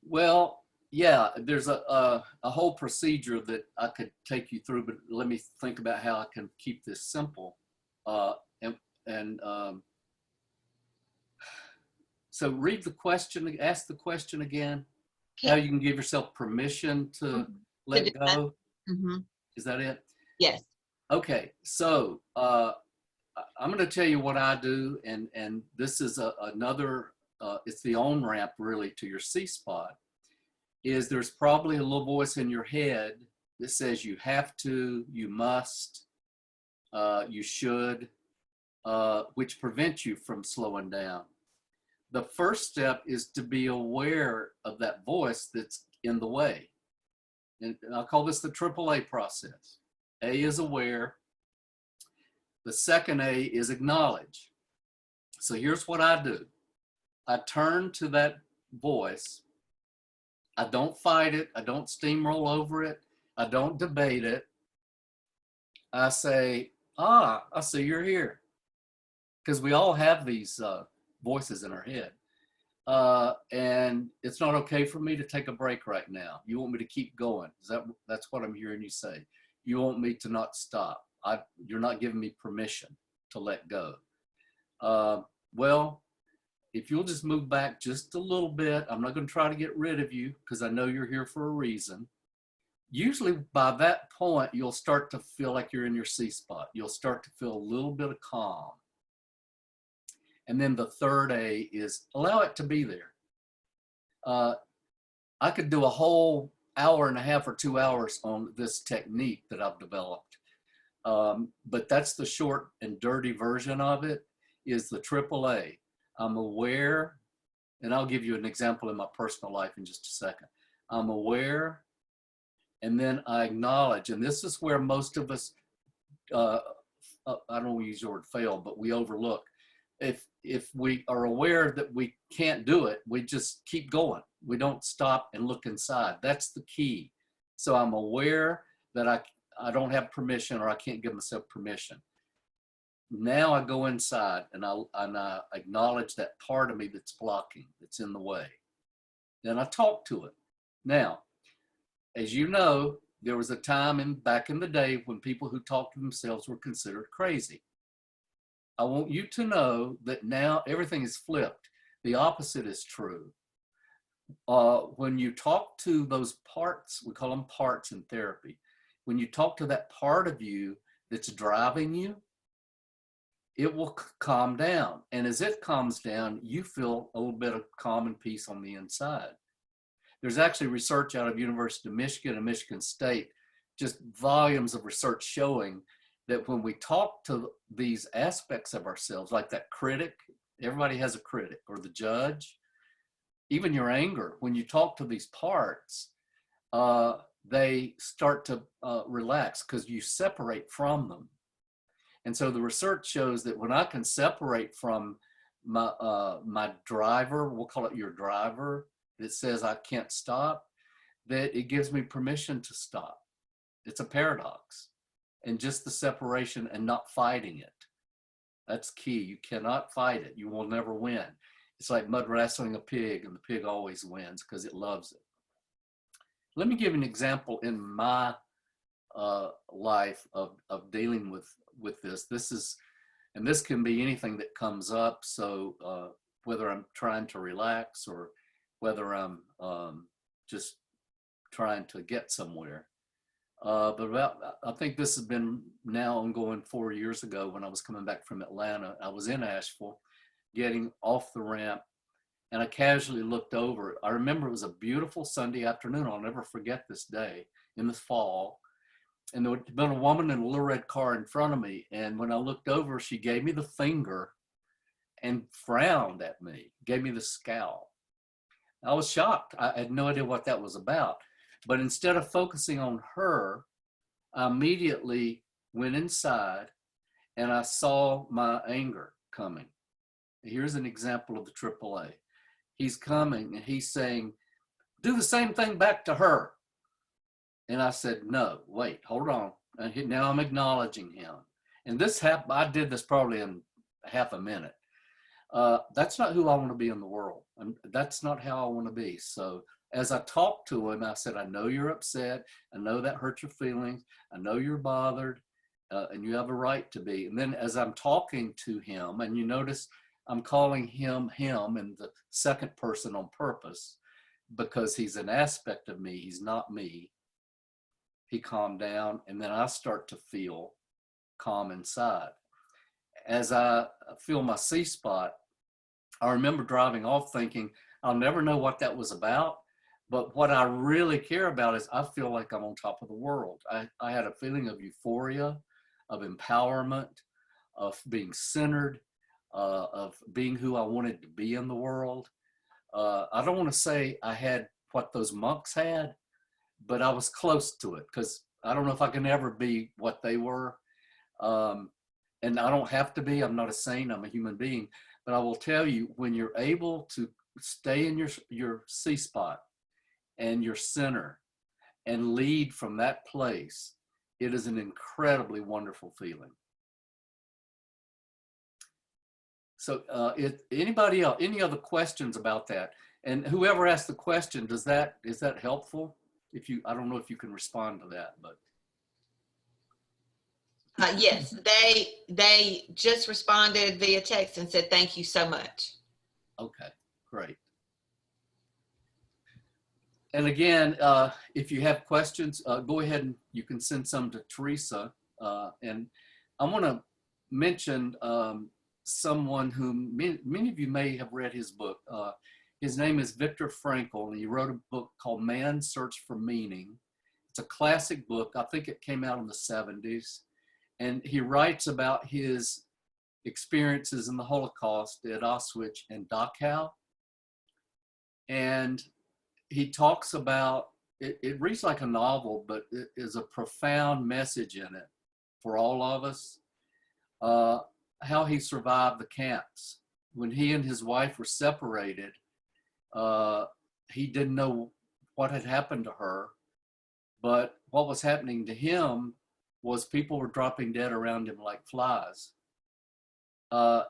Well, yeah, there's a whole procedure that I could take you through, but let me think about how I can keep this simple. So read the question, ask the question again, how you can give yourself permission to let go. Mm-hmm. Is that it? Yes. Okay, so I'm going to tell you what I do, and this is another, it's the on-ramp really to your C spot, is there's probably a little voice in your head that says you have to, you must, you should, which prevents you from slowing down. The first step is to be aware of that voice that's in the way. And I'll call this the AAA process. A is aware. The second A is acknowledge. So here's what I do. I turn to that voice. I don't fight it. I don't steamroll over it. I don't debate it. I say, I see you're here. Because we all have these voices in our head. And it's not okay for me to take a break right now. You want me to keep going. That's what I'm hearing you say. You want me to not stop. You're not giving me permission to let go. Well, if you'll just move back just a little bit, I'm not going to try to get rid of you because I know you're here for a reason. Usually by that point, you'll start to feel like you're in your C spot. You'll start to feel a little bit of calm. And then the third A is allow it to be there. I could do a whole hour and a half or 2 hours on this technique that I've developed. But that's the short and dirty version of it, is the AAA. I'm aware, and I'll give you an example in my personal life in just a second. I'm aware, and then I acknowledge, and this is where most of us, I don't want to use the word fail, but we overlook. If we are aware that we can't do it, we just keep going. We don't stop and look inside. That's the key. So I'm aware that I don't have permission, or I can't give myself permission. Now I go inside and I acknowledge that part of me that's blocking, that's in the way. Then I talk to it. Now, as you know, there was a time back in the day when people who talked to themselves were considered crazy. I want you to know that now everything is flipped. The opposite is true. When you talk to those parts, we call them parts in therapy. When you talk to that part of you that's driving you, it will calm down. And as it calms down, you feel a little bit of calm and peace on the inside. There's actually research out of University of Michigan and Michigan State, just volumes of research showing that when we talk to these aspects of ourselves, like that critic, everybody has a critic, or the judge, even your anger, when you talk to these parts, they start to relax because you separate from them. And so the research shows that when I can separate from my driver, we'll call it your driver, that says I can't stop, that it gives me permission to stop. It's a paradox. And just the separation and not fighting it. That's key. You cannot fight it. You will never win. It's like mud wrestling a pig, and the pig always wins because it loves it. Let me give an example in my life of dealing with this. And this can be anything that comes up. So whether I'm trying to relax or whether I'm just trying to get somewhere. But I think this has been now ongoing 4 years ago when I was coming back from Atlanta. I was in Asheville getting off the ramp, and I casually looked over. I remember it was a beautiful Sunday afternoon. I'll never forget this day in the fall. And there had been a woman in a little red car in front of me. And when I looked over, she gave me the finger and frowned at me, gave me the scowl. I was shocked. I had no idea what that was about. But instead of focusing on her, I immediately went inside and I saw my anger coming. Here's an example of the AAA. He's coming and he's saying, do the same thing back to her. And I said, no, wait, hold on. And now I'm acknowledging him. And this happened, I did this probably in half a minute. That's not who I want to be in the world. That's not how I want to be. So as I talked to him, I said, I know you're upset. I know that hurt your feelings. I know you're bothered, and you have a right to be. And then as I'm talking to him, and you notice I'm calling him in the second person on purpose because he's an aspect of me. He's not me. He calmed down, and then I start to feel calm inside. As I feel my C spot, I remember driving off thinking, I'll never know what that was about. But what I really care about is I feel like I'm on top of the world. I had a feeling of euphoria, of empowerment, of being centered, of being who I wanted to be in the world. I don't want to say I had what those monks had, but I was close to it because I don't know if I can ever be what they were. And I don't have to be. I'm not a saint. I'm a human being. But I will tell you, when you're able to stay in your C spot, and your center and lead from that place, it is an incredibly wonderful feeling. So anybody else, any other questions about that? And whoever asked the question, is that helpful? I don't know if you can respond to that, but. Yes, they just responded via text and said, thank you so much. Okay. Great. And again, if you have questions, go ahead and you can send some to Teresa. And I want to mention someone whom many of you may have read his book. His name is Viktor Frankl, and he wrote a book called Man's Search for Meaning. It's a classic book. I think it came out in the 70s. And he writes about his experiences in the Holocaust at Auschwitz and Dachau. And he talks about, it reads like a novel, but it is a profound message in it for all of us. How he survived the camps. When he and his wife were separated, he didn't know what had happened to her, but what was happening to him was people were dropping dead around him like flies.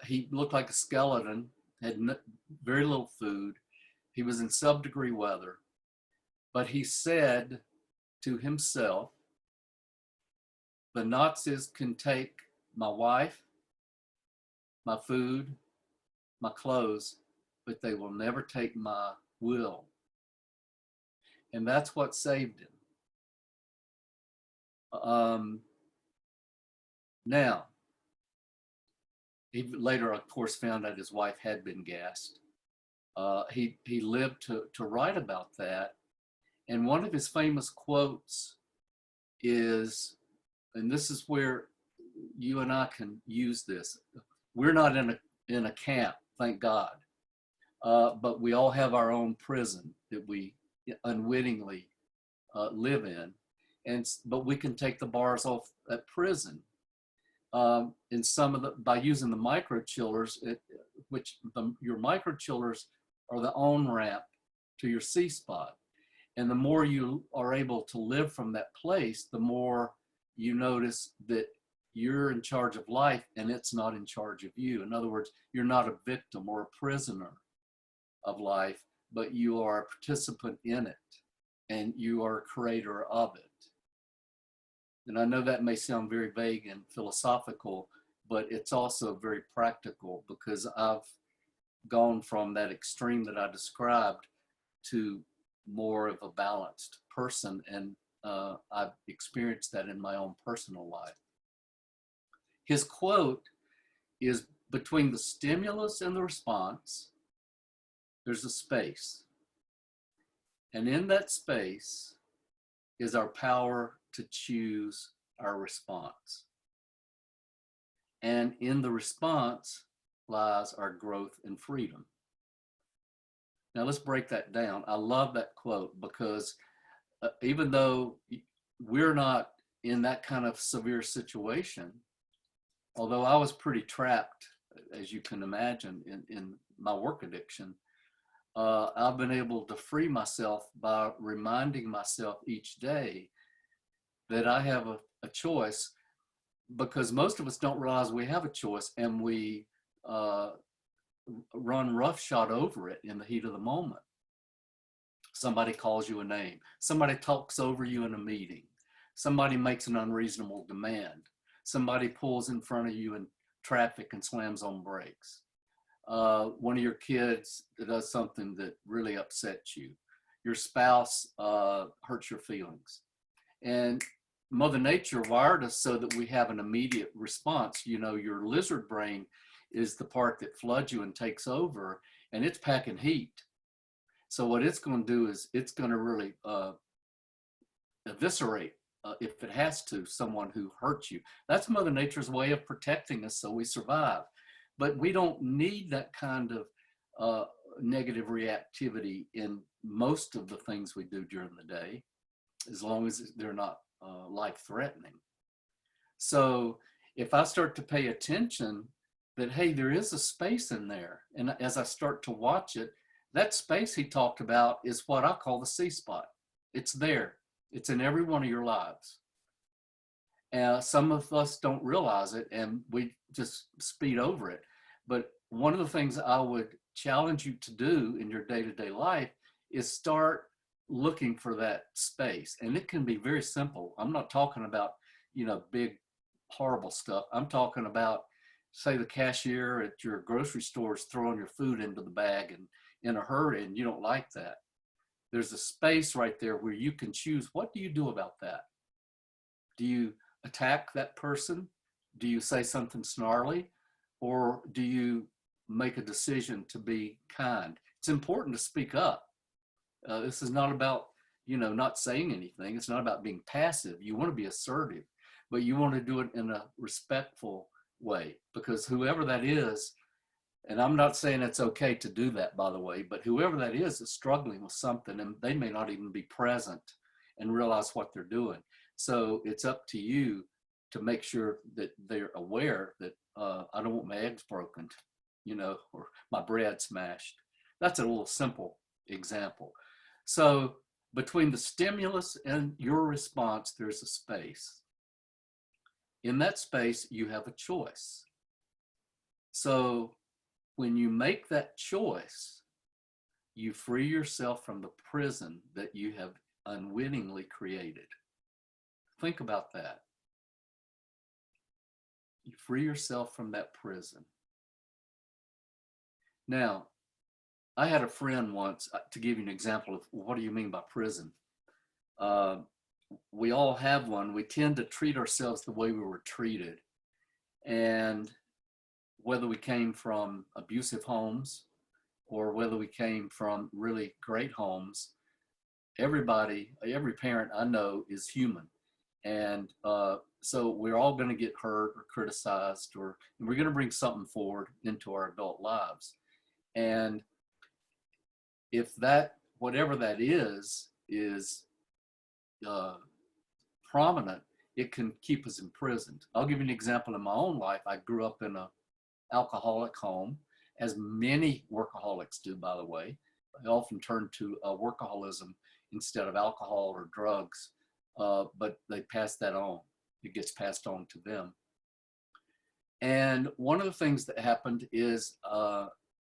He looked like a skeleton, had very little food. He was in sub-degree weather, but he said to himself, the Nazis can take my wife, my food, my clothes, but they will never take my will. And that's what saved him. Now, he later, of course, found out his wife had been gassed. He lived to write about that. And one of his famous quotes is, and this is where you and I can use this. We're not in a camp, thank God. But we all have our own prison that we unwittingly live in. But we can take the bars off that prison. In some of by using the microchillers, your microchillers are the on-ramp to your C-spot. And the more you are able to live from that place, the more you notice that you're in charge of life and it's not in charge of you. In other words, you're not a victim or a prisoner of life, but you are a participant in it and you are a creator of it. And I know that may sound very vague and philosophical, but it's also very practical because I've gone from that extreme that I described to more of a balanced person. And I've experienced that in my own personal life. His quote is, between the stimulus and the response, there's a space. And in that space is our power to choose our response. And in the response lies our growth and freedom. Now let's break that down. I love that quote because even though we're not in that kind of severe situation, although I was pretty trapped, as you can imagine, in my work addiction, I've been able to free myself by reminding myself each day that I have a choice, because most of us don't realize we have a choice, and we run roughshod over it in the heat of the moment. Somebody calls you a name. Somebody talks over you in a meeting. Somebody makes an unreasonable demand. Somebody pulls in front of you in traffic and slams on brakes. One of your kids does something that really upsets you. Your spouse hurts your feelings. And Mother Nature wired us so that we have an immediate response. You know, your lizard brain is the part that floods you and takes over, and it's packing heat. So what it's going to do is it's going to really eviscerate, if it has to, someone who hurts you. That's Mother Nature's way of protecting us so we survive. But we don't need that kind of negative reactivity in most of the things we do during the day, as long as they're not life-threatening. So if I start to pay attention that, hey, there is a space in there, and as I start to watch it, that space he talked about is what I call the C-spot. It's there. It's in every one of your lives. Some of us don't realize it, and we just speed over it. But one of the things I would challenge you to do in your day-to-day life is start looking for that space. And it can be very simple. I'm not talking about, big, horrible stuff. I'm talking about say the cashier at your grocery store is throwing your food into the bag and in a hurry and you don't like that. There's a space right there where you can choose, what do you do about that? Do you attack that person? Do you say something snarly? Or do you make a decision to be kind? It's important to speak up. This is not about, not saying anything. It's not about being passive. You want to be assertive, but you want to do it in a respectful way, because whoever that is, and I'm not saying it's okay to do that, by the way, but whoever that is struggling with something, and they may not even be present and realize what they're doing. So it's up to you to make sure that they're aware that I don't want my eggs broken, or my bread smashed. That's a little simple example. So between the stimulus and your response, there's a space. In that space, you have a choice. So when you make that choice, you free yourself from the prison that you have unwittingly created. Think about that. You free yourself from that prison. Now, I had a friend once, to give you an example of what do you mean by prison? We all have one. We tend to treat ourselves the way we were treated. And whether we came from abusive homes or whether we came from really great homes, every parent I know is human. And so we're all going to get hurt or criticized, and we're going to bring something forward into our adult lives. And if that, whatever that is prominent, it can keep us imprisoned. I'll give you an example in my own life. I grew up in an alcoholic home, as many workaholics do, by the way. I often turn to workaholism instead of alcohol or drugs, but they pass that on. It gets passed on to them. And one of the things that happened is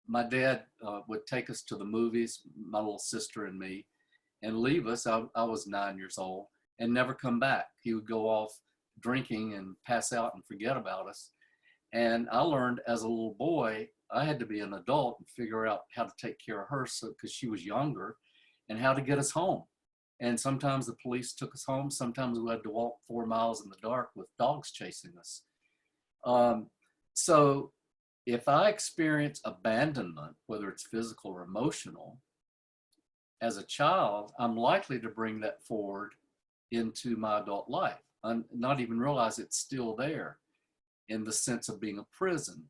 my dad would take us to the movies, my little sister and me, and leave us. I was 9 years old, and never come back. He would go off drinking and pass out and forget about us. And I learned as a little boy, I had to be an adult and figure out how to take care of her, because she was younger, and how to get us home. And sometimes the police took us home. Sometimes we had to walk 4 miles in the dark with dogs chasing us. So if I experience abandonment, whether it's physical or emotional, as a child, I'm likely to bring that forward into my adult life and not even realize it's still there, in the sense of being a prison.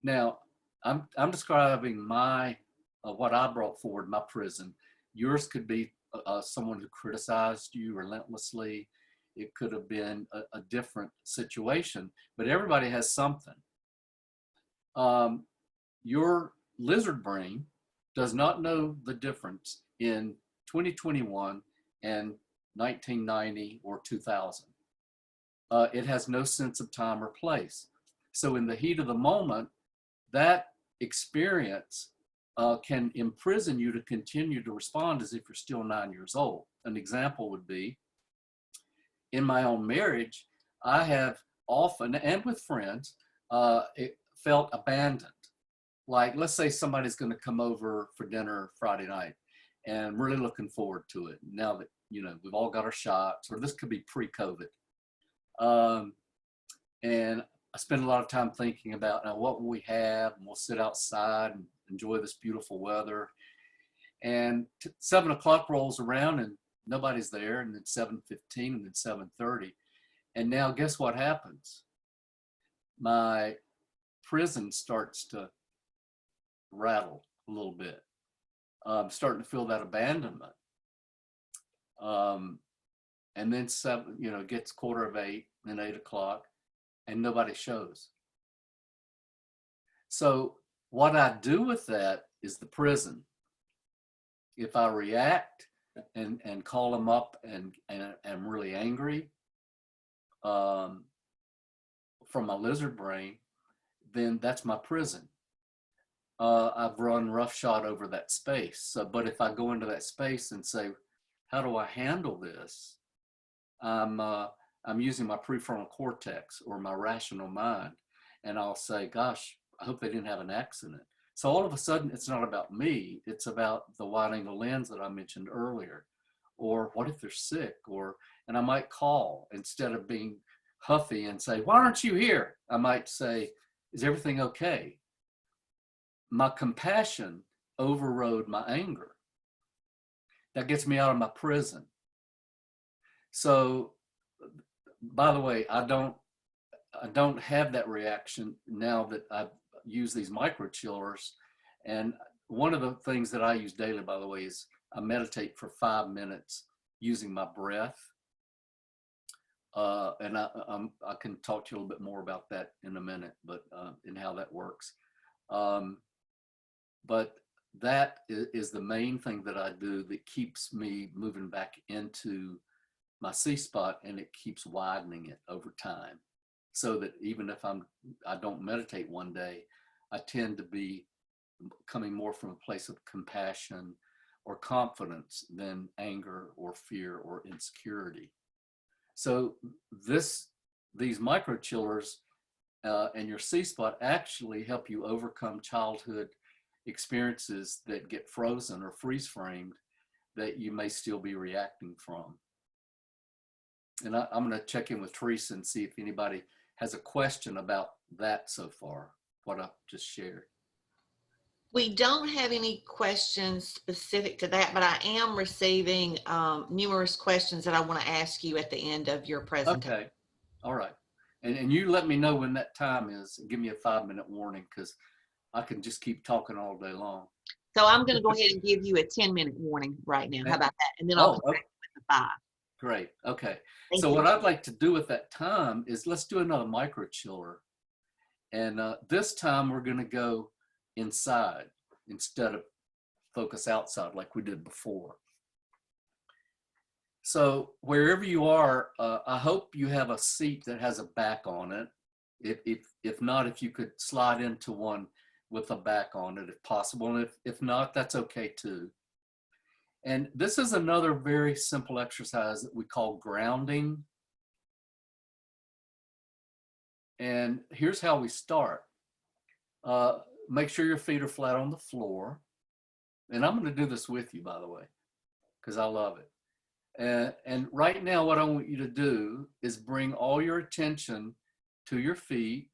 Now, I'm describing what I brought forward, my prison. Yours could be someone who criticized you relentlessly. It could have been a different situation, but everybody has something. Your lizard brain does not know the difference in 2021 and 1990 or 2000. It has no sense of time or place. So in the heat of the moment, that experience can imprison you to continue to respond as if you're still 9 years old. An example would be, in my own marriage, I have often, and with friends, felt abandoned. Like, let's say somebody's going to come over for dinner Friday night, and I'm really looking forward to it now that, we've all got our shots, or this could be pre-COVID. And I spend a lot of time thinking about, now, what will we have? And we'll sit outside and enjoy this beautiful weather. And 7 o'clock rolls around and nobody's there, and then 7:15, and then 7:30. And now guess what happens? My prison starts to rattle a little bit. I'm starting to feel that abandonment. And then it gets 7:45, then 8 o'clock, and nobody shows. So what I do with that is the prison. If I react and call them up and I'm really angry from my lizard brain, then that's my prison. I've run roughshod over that space. So, but if I go into that space and say, how do I handle this? I'm using my prefrontal cortex, or my rational mind. and I'll say, gosh, I hope they didn't have an accident. So all of a sudden, it's not about me. It's about the wide angle lens that I mentioned earlier. Or what if they're sick? And I might call instead of being huffy and say, why aren't you here? I might say, is everything okay? My compassion overrode my anger. That gets me out of my prison. So, by the way, I don't have that reaction now that I've used these microchillers. And one of the things that I use daily, by the way, is I meditate for 5 minutes using my breath. And I can talk to you a little bit more about that in a minute, but and how that works. But that is the main thing that I do that keeps me moving back into my C spot, and it keeps widening it over time. So that even if I don't meditate one day, I tend to be coming more from a place of compassion or confidence than anger or fear or insecurity. So these microchillers and your C spot actually help you overcome childhood experiences that get frozen or freeze framed that you may still be reacting from. And I'm going to check in with Teresa and see if anybody has a question about that so far, what I've just shared. We don't have any questions specific to that, but I am receiving numerous questions that I want to ask you at the end of your presentation. Okay. All right. And you let me know when that time is. Give me a 5-minute warning, because I can just keep talking all day long. So I'm going to go ahead and give you a 10-minute warning right now. How about that? And then I'll come back with the 5. Great. Okay. Thank So you. what I'd like to do at that time is let's do another microchiller. And this time we're going to go inside instead of focus outside like we did before. So wherever you are, I hope you have a seat that has a back on it. If not, if you could slide into one with a back on it if possible. And if not, that's okay too. And this is another very simple exercise that we call grounding. And here's how we start. Make sure your feet are flat on the floor. And I'm going to do this with you, by the way, because I love it. And right now, what I want you to do is bring all your attention to your feet,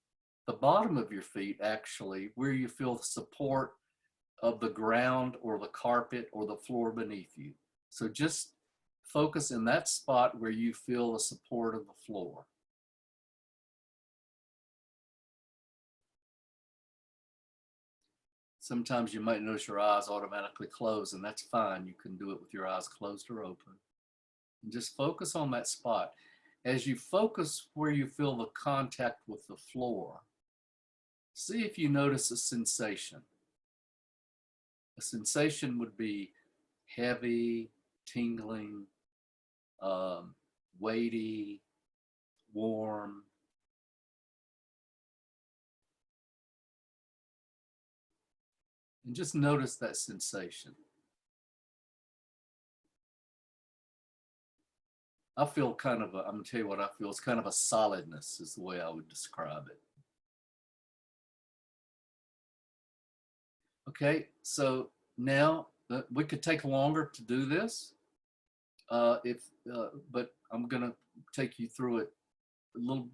the bottom of your feet, actually, where you feel the support of the ground or the carpet or the floor beneath you. So just focus in that spot where you feel the support of the floor. Sometimes you might notice your eyes automatically close, and that's fine. You can do it with your eyes closed or open. And just focus on that spot. As you focus where you feel the contact with the floor, see if you notice a sensation. A sensation would be heavy, tingling, weighty, warm. And just notice that sensation. I feel kind of I'm gonna tell you what I feel. It's kind of a solidness is the way I would describe it. Okay, so now we could take longer to do this, but I'm gonna take you through it a little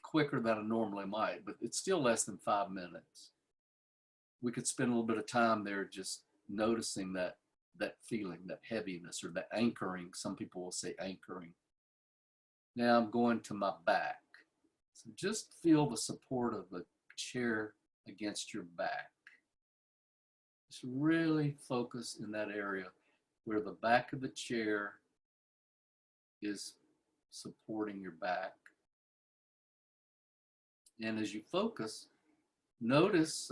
quicker than I normally might, but it's still less than 5 minutes. We could spend a little bit of time there just noticing that feeling, that heaviness, or that anchoring. Some people will say anchoring. Now I'm going to my back. So just feel the support of the chair against your back. Just really focus in that area where the back of the chair is supporting your back. And as you focus, notice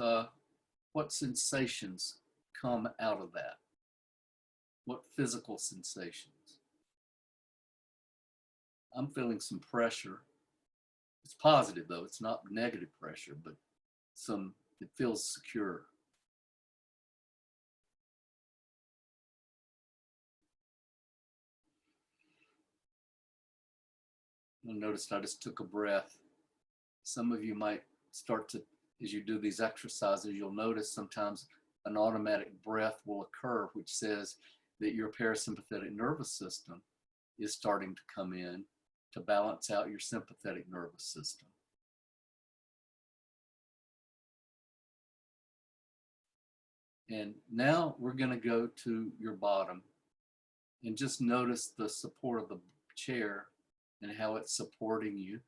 what sensations come out of that. What physical sensations? I'm feeling some pressure. It's positive though, it's not negative pressure, but it feels secure. You'll notice I just took a breath. Some of you might start to, as you do these exercises, you'll notice sometimes an automatic breath will occur, which says that your parasympathetic nervous system is starting to come in to balance out your sympathetic nervous system. And now we're going to go to your bottom and just notice the support of the chair and how it's supporting you,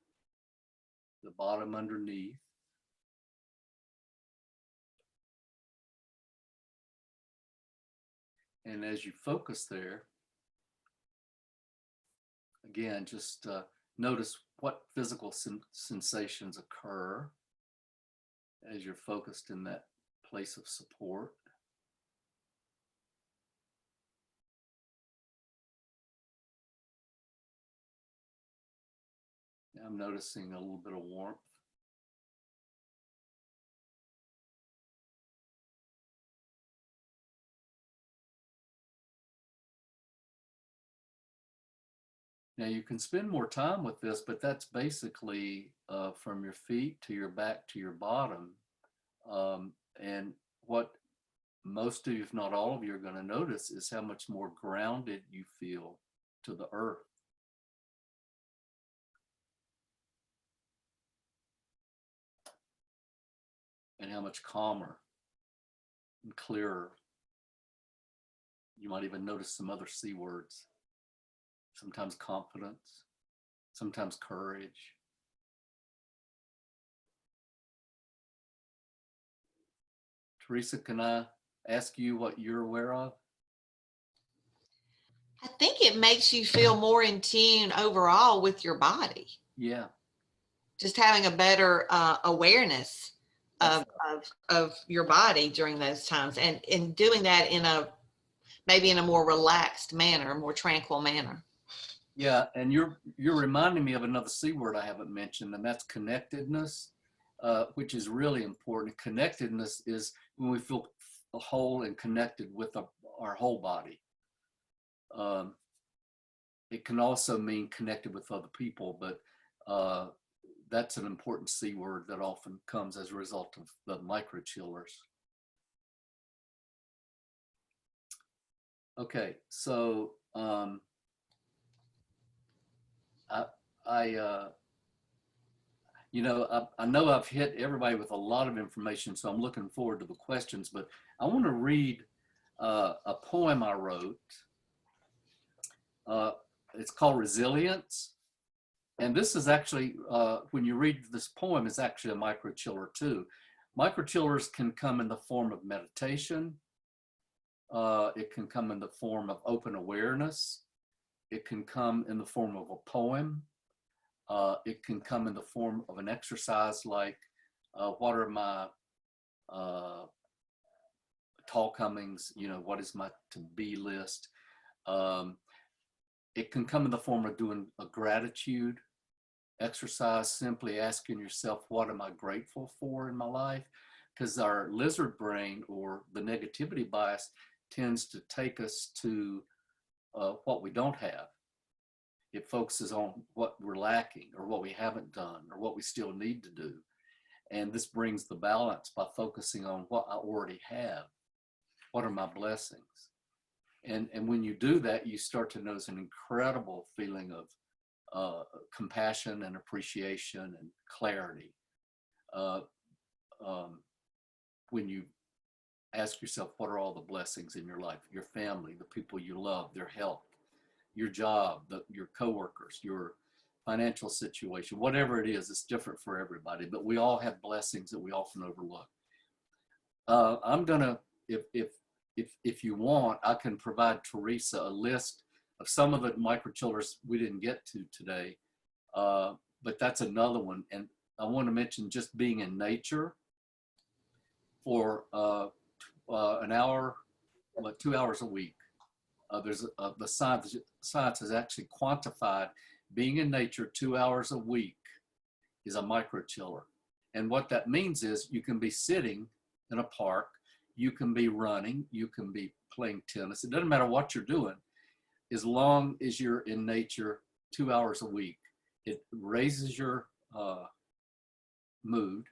the bottom underneath. And as you focus there, again, just notice what physical sensations occur as you're focused in that place of support. I'm noticing a little bit of warmth. Now you can spend more time with this, but that's basically from your feet to your back to your bottom. And what most of you, if not all of you, are going to notice is how much more grounded you feel to the earth. And how much calmer and clearer. You might even notice some other C words. Sometimes confidence, sometimes courage. Teresa, can I ask you what you're aware of? I think it makes you feel more in tune overall with your body. Yeah. Just having a better awareness of your body during those times, and in doing that in maybe in a more relaxed manner, a more tranquil manner. Yeah, and you're reminding me of another C word I haven't mentioned, and that's connectedness, which is really important. Connectedness is when we feel whole and connected with our whole body. It can also mean connected with other people, but that's an important C word that often comes as a result of the microchillers. Okay, so I know I've hit everybody with a lot of information, so I'm looking forward to the questions, but I want to read a poem I wrote. It's called Resilience. And this is actually, when you read this poem, it's actually a microchiller too. Microchillers can come in the form of meditation. It can come in the form of open awareness. It can come in the form of a poem. It can come in the form of an exercise like, what are my tall comings, what is my to-be list? It can come in the form of doing a gratitude exercise, simply asking yourself, what am I grateful for in my life? Because our lizard brain, or the negativity bias, tends to take us to what we don't have. It focuses on what we're lacking, or what we haven't done, or what we still need to do. And this brings the balance by focusing on what I already have. What are my blessings? And when you do that, you start to notice an incredible feeling of compassion and appreciation and clarity. When you ask yourself, what are all the blessings in your life? Your family, the people you love, their health, your job, your coworkers, your financial situation, whatever it is, it's different for everybody, but we all have blessings that we often overlook. I'm gonna, if you want, I can provide Teresa a list of some of the microchillers we didn't get to today, but that's another one. And I want to mention just being in nature for an hour, 2 hours a week. There's the science has actually quantified being in nature 2 hours a week is a microchiller. And what that means is you can be sitting in a park, you can be running, you can be playing tennis. It doesn't matter what you're doing, as long as you're in nature 2 hours a week. It raises your mood.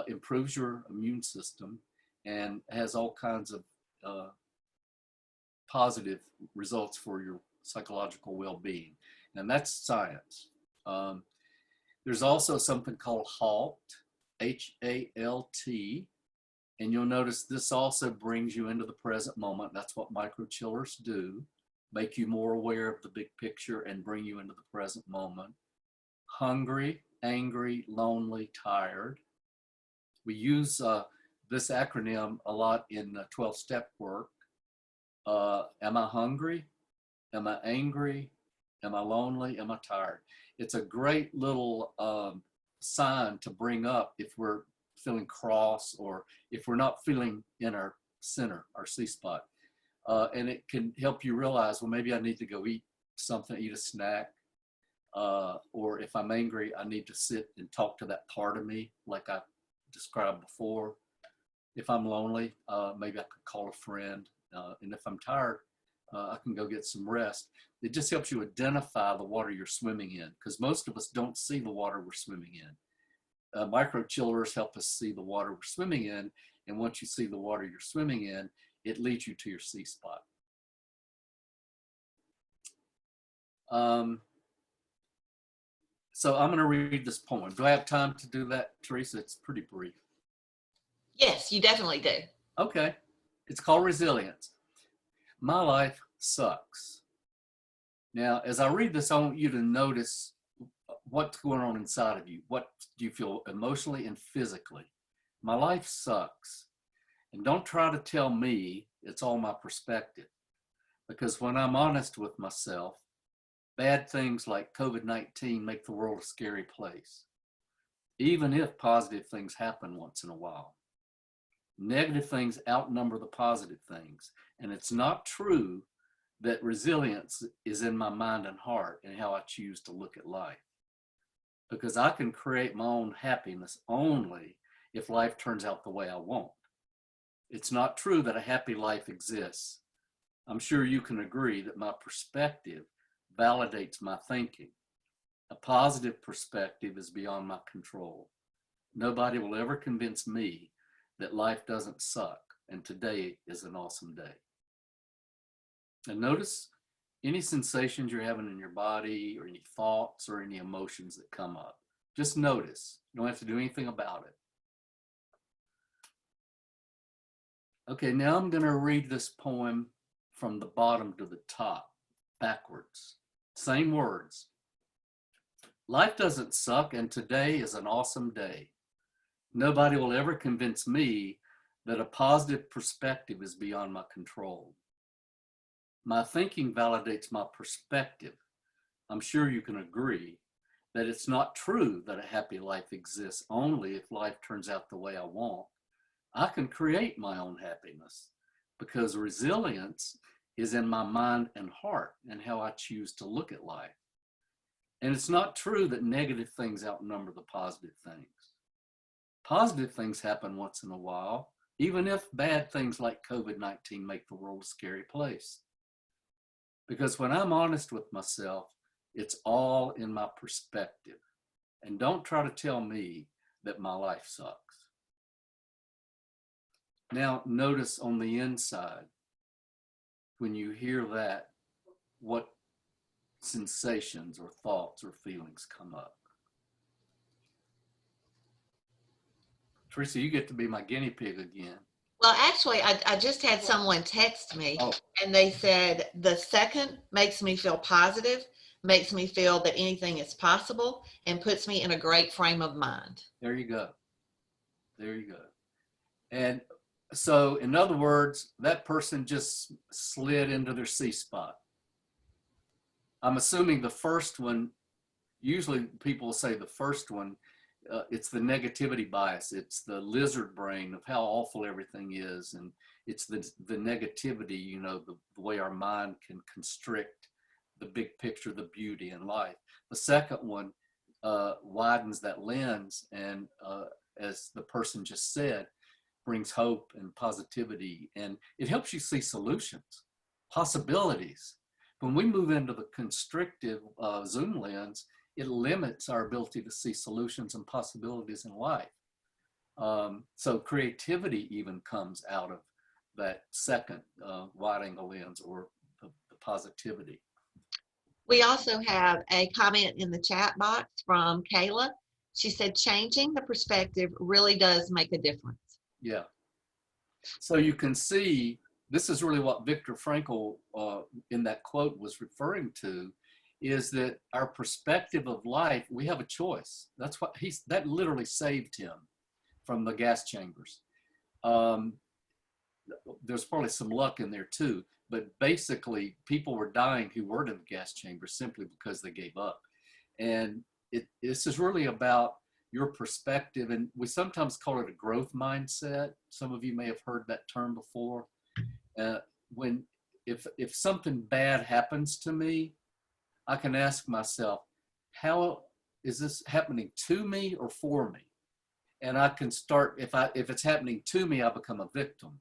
improves your immune system, and has all kinds of positive results for your psychological well-being. And that's science. There's also something called HALT, H-A-L-T, and you'll notice this also brings you into the present moment. That's what microchillers do, make you more aware of the big picture and bring you into the present moment. Hungry, angry, lonely, tired. We use this acronym a lot in 12-step work. Am I hungry? Am I angry? Am I lonely? Am I tired? It's a great little sign to bring up if we're feeling cross or if we're not feeling in our center, our C spot. And it can help you realize, well, maybe I need to go eat something, eat a snack. Or if I'm angry, I need to sit and talk to that part of me like I described before. If I'm lonely, maybe I could call a friend. And if I'm tired, I can go get some rest. It just helps you identify the water you're swimming in, because most of us don't see the water we're swimming in. Microchillers help us see the water we're swimming in, and once you see the water you're swimming in, it leads you to your C spot. So I'm going to read this poem. Do I have time to do that, Teresa? It's pretty brief. Yes, you definitely do. Okay. It's called Resilience. My life sucks. Now, as I read this, I want you to notice what's going on inside of you. What do you feel emotionally and physically? My life sucks. And don't try to tell me it's all my perspective. Because when I'm honest with myself, bad things like COVID-19 make the world a scary place, even if positive things happen once in a while. Negative things outnumber the positive things. And it's not true that resilience is in my mind and heart and how I choose to look at life. Because I can create my own happiness only if life turns out the way I want. It's not true that a happy life exists. I'm sure you can agree that my perspective validates my thinking. A positive perspective is beyond my control. Nobody will ever convince me that life doesn't suck, and today is an awesome day. And notice any sensations you're having in your body, or any thoughts or any emotions that come up. Just notice. You don't have to do anything about it. Okay, now I'm going to read this poem from the bottom to the top, backwards. Same words. Life doesn't suck, and today is an awesome day. Nobody will ever convince me that a positive perspective is beyond my control. My thinking validates my perspective. I'm sure you can agree that it's not true that a happy life exists only if life turns out the way I want. I can create my own happiness because resilience is in my mind and heart and how I choose to look at life. And it's not true that negative things outnumber the positive things. Positive things happen once in a while, even if bad things like COVID-19 make the world a scary place. Because when I'm honest with myself, it's all in my perspective. And don't try to tell me that my life sucks. Now, notice on the inside, when you hear that, what sensations or thoughts or feelings come up. Teresa, you get to be my guinea pig again. Well, actually, I just had someone text me and they said the second makes me feel positive, makes me feel that anything is possible, and puts me in a great frame of mind. There you go. There you go. And so, in other words, that person just slid into their C spot. I'm assuming the first one, usually people say the first one, it's the negativity bias. It's the lizard brain of how awful everything is. And it's the negativity, you know, the way our mind can constrict the big picture, the beauty in life. The second one widens that lens and, as the person just said, brings hope and positivity. And it helps you see solutions, possibilities. When we move into the constrictive zoom lens, it limits our ability to see solutions and possibilities in life. So creativity even comes out of that second wide angle lens, or the positivity. We also have a comment in the chat box from Kayla. She said, changing the perspective really does make a difference. Yeah. So you can see, this is really what Viktor Frankl in that quote was referring to, is that our perspective of life, we have a choice. That's what that literally saved him from the gas chambers. There's probably some luck in there too, but basically people were dying who weren't in the gas chamber simply because they gave up. And this is really about your perspective, and we sometimes call it a growth mindset. Some of you may have heard that term before. When if something bad happens to me, I can ask myself, how is this happening to me or for me? And I can start, if it's happening to me, I become a victim,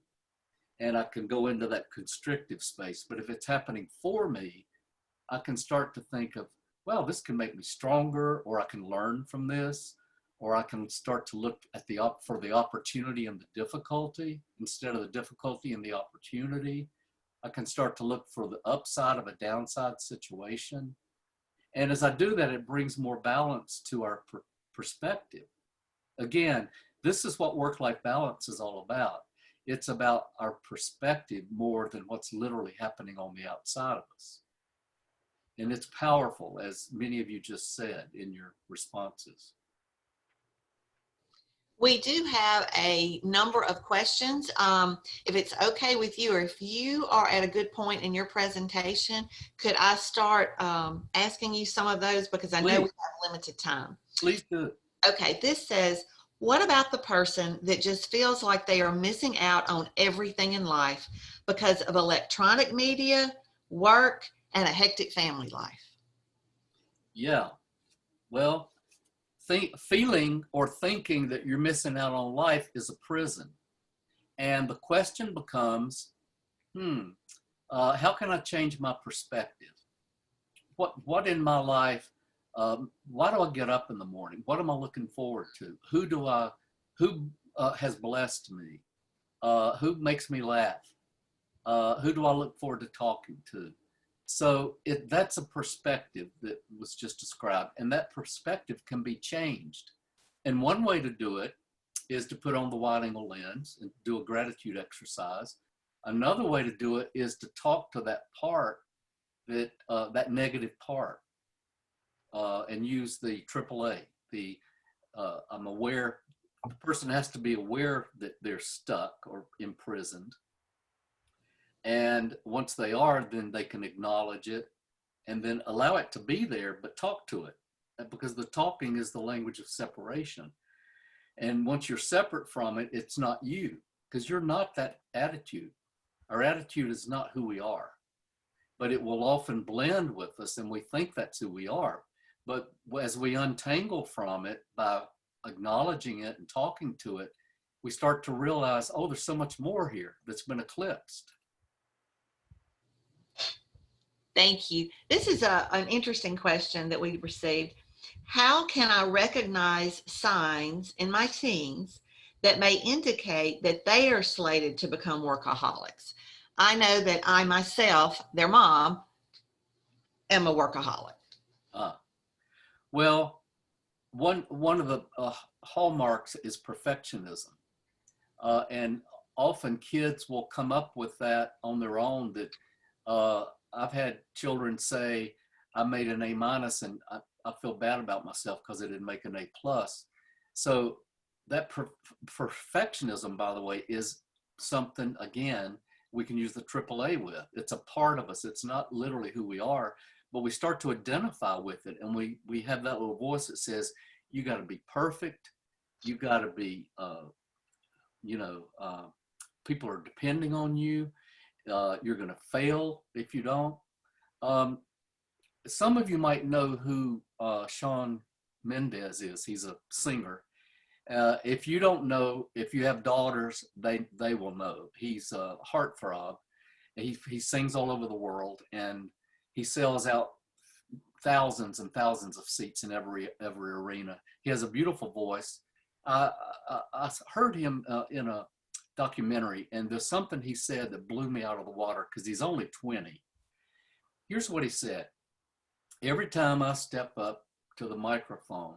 and I can go into that constrictive space. But if it's happening for me, I can start to think of, well, this can make me stronger, or I can learn from this, or I can start to look at for the opportunity and the difficulty instead of the difficulty and the opportunity. I can start to look for the upside of a downside situation. And as I do that, it brings more balance to our perspective. Again, this is what work-life balance is all about. It's about our perspective more than what's literally happening on the outside of us. And it's powerful, as many of you just said in your responses. We do have a number of questions. If it's okay with you, or if you are at a good point in your presentation, could I start asking you some of those, because I know we have limited time. Please do. Okay, this says, what about the person that just feels like they are missing out on everything in life because of electronic media, work, and a hectic family life? Yeah, well, feeling or thinking that you're missing out on life is a prison. And the question becomes, how can I change my perspective? What in my life, why do I get up in the morning? What am I looking forward to? Who has blessed me? Who makes me laugh? Who do I look forward to talking to? So that's a perspective that was just described, and that perspective can be changed. And one way to do it is to put on the wide angle lens and do a gratitude exercise. Another way to do it is to talk to that part, that negative part, and use the AAA. I'm aware, the person has to be aware that they're stuck or imprisoned. And once they are, then they can acknowledge it and then allow it to be there, but talk to it, because the talking is the language of separation. And once you're separate from it, it's not you, because you're not that attitude. Our attitude is not who we are, but it will often blend with us and we think that's who we are. But as we untangle from it by acknowledging it and talking to it, we start to realize, oh, there's so much more here that's been eclipsed. Thank you. This is an interesting question that we received. How can I recognize signs in my teens that may indicate that they are slated to become workaholics? I know that I myself, their mom, am a workaholic. Well, one of the hallmarks is perfectionism. And often kids will come up with that on their own, that I've had children say, I made an A- and I feel bad about myself because I didn't make an A+. So that perfectionism, by the way, is something, again, we can use the AAA with. It's a part of us. It's not literally who we are, but we start to identify with it. And we have that little voice that says, you got to be perfect. You got to be, people are depending on you. You're going to fail if you don't. Some of you might know who Shawn Mendes is. He's a singer. If you don't know, if you have daughters, they will know. He's a heartthrob. He sings all over the world, and he sells out thousands and thousands of seats in every arena. He has a beautiful voice. I heard him in a documentary, and there's something he said that blew me out of the water because he's only 20. Here's what he said. Every time I step up to the microphone,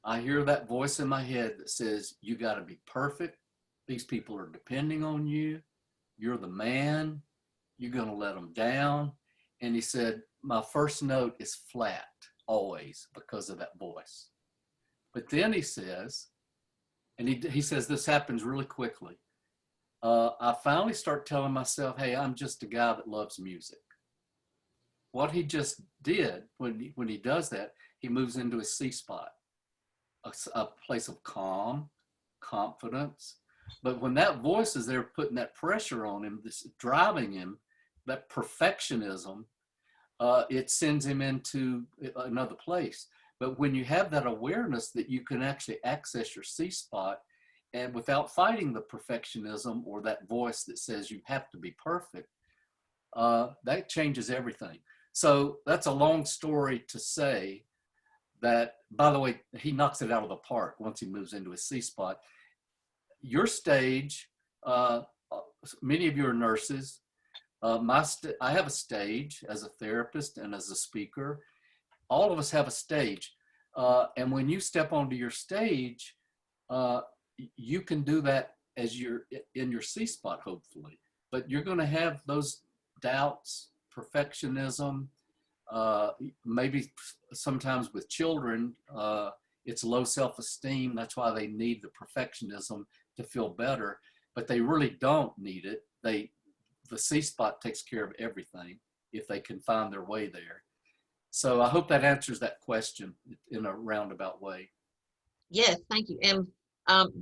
I hear that voice in my head that says, you got to be perfect. These people are depending on you. You're the man. You're going to let them down. And he said, my first note is flat always because of that voice. But then he says, and he says this happens really quickly. I finally start telling myself, hey, I'm just a guy that loves music. What he just did when he does that, he moves into his C spot, a place of calm, confidence. But when that voice is there putting that pressure on him, this driving him, that perfectionism, it sends him into another place. But when you have that awareness that you can actually access your C spot and without fighting the perfectionism or that voice that says you have to be perfect, that changes everything. So that's a long story to say that, by the way, he knocks it out of the park once he moves into his C spot. Your stage, many of you are nurses. I have a stage as a therapist and as a speaker. All of us have a stage. And when you step onto your stage, you can do that as you're in your C spot, hopefully. But you're going to have those doubts, perfectionism, maybe sometimes with children, it's low self-esteem. That's why they need the perfectionism to feel better, but they really don't need it. The C spot takes care of everything if they can find their way there. So I hope that answers that question in a roundabout way. Yes, thank you. And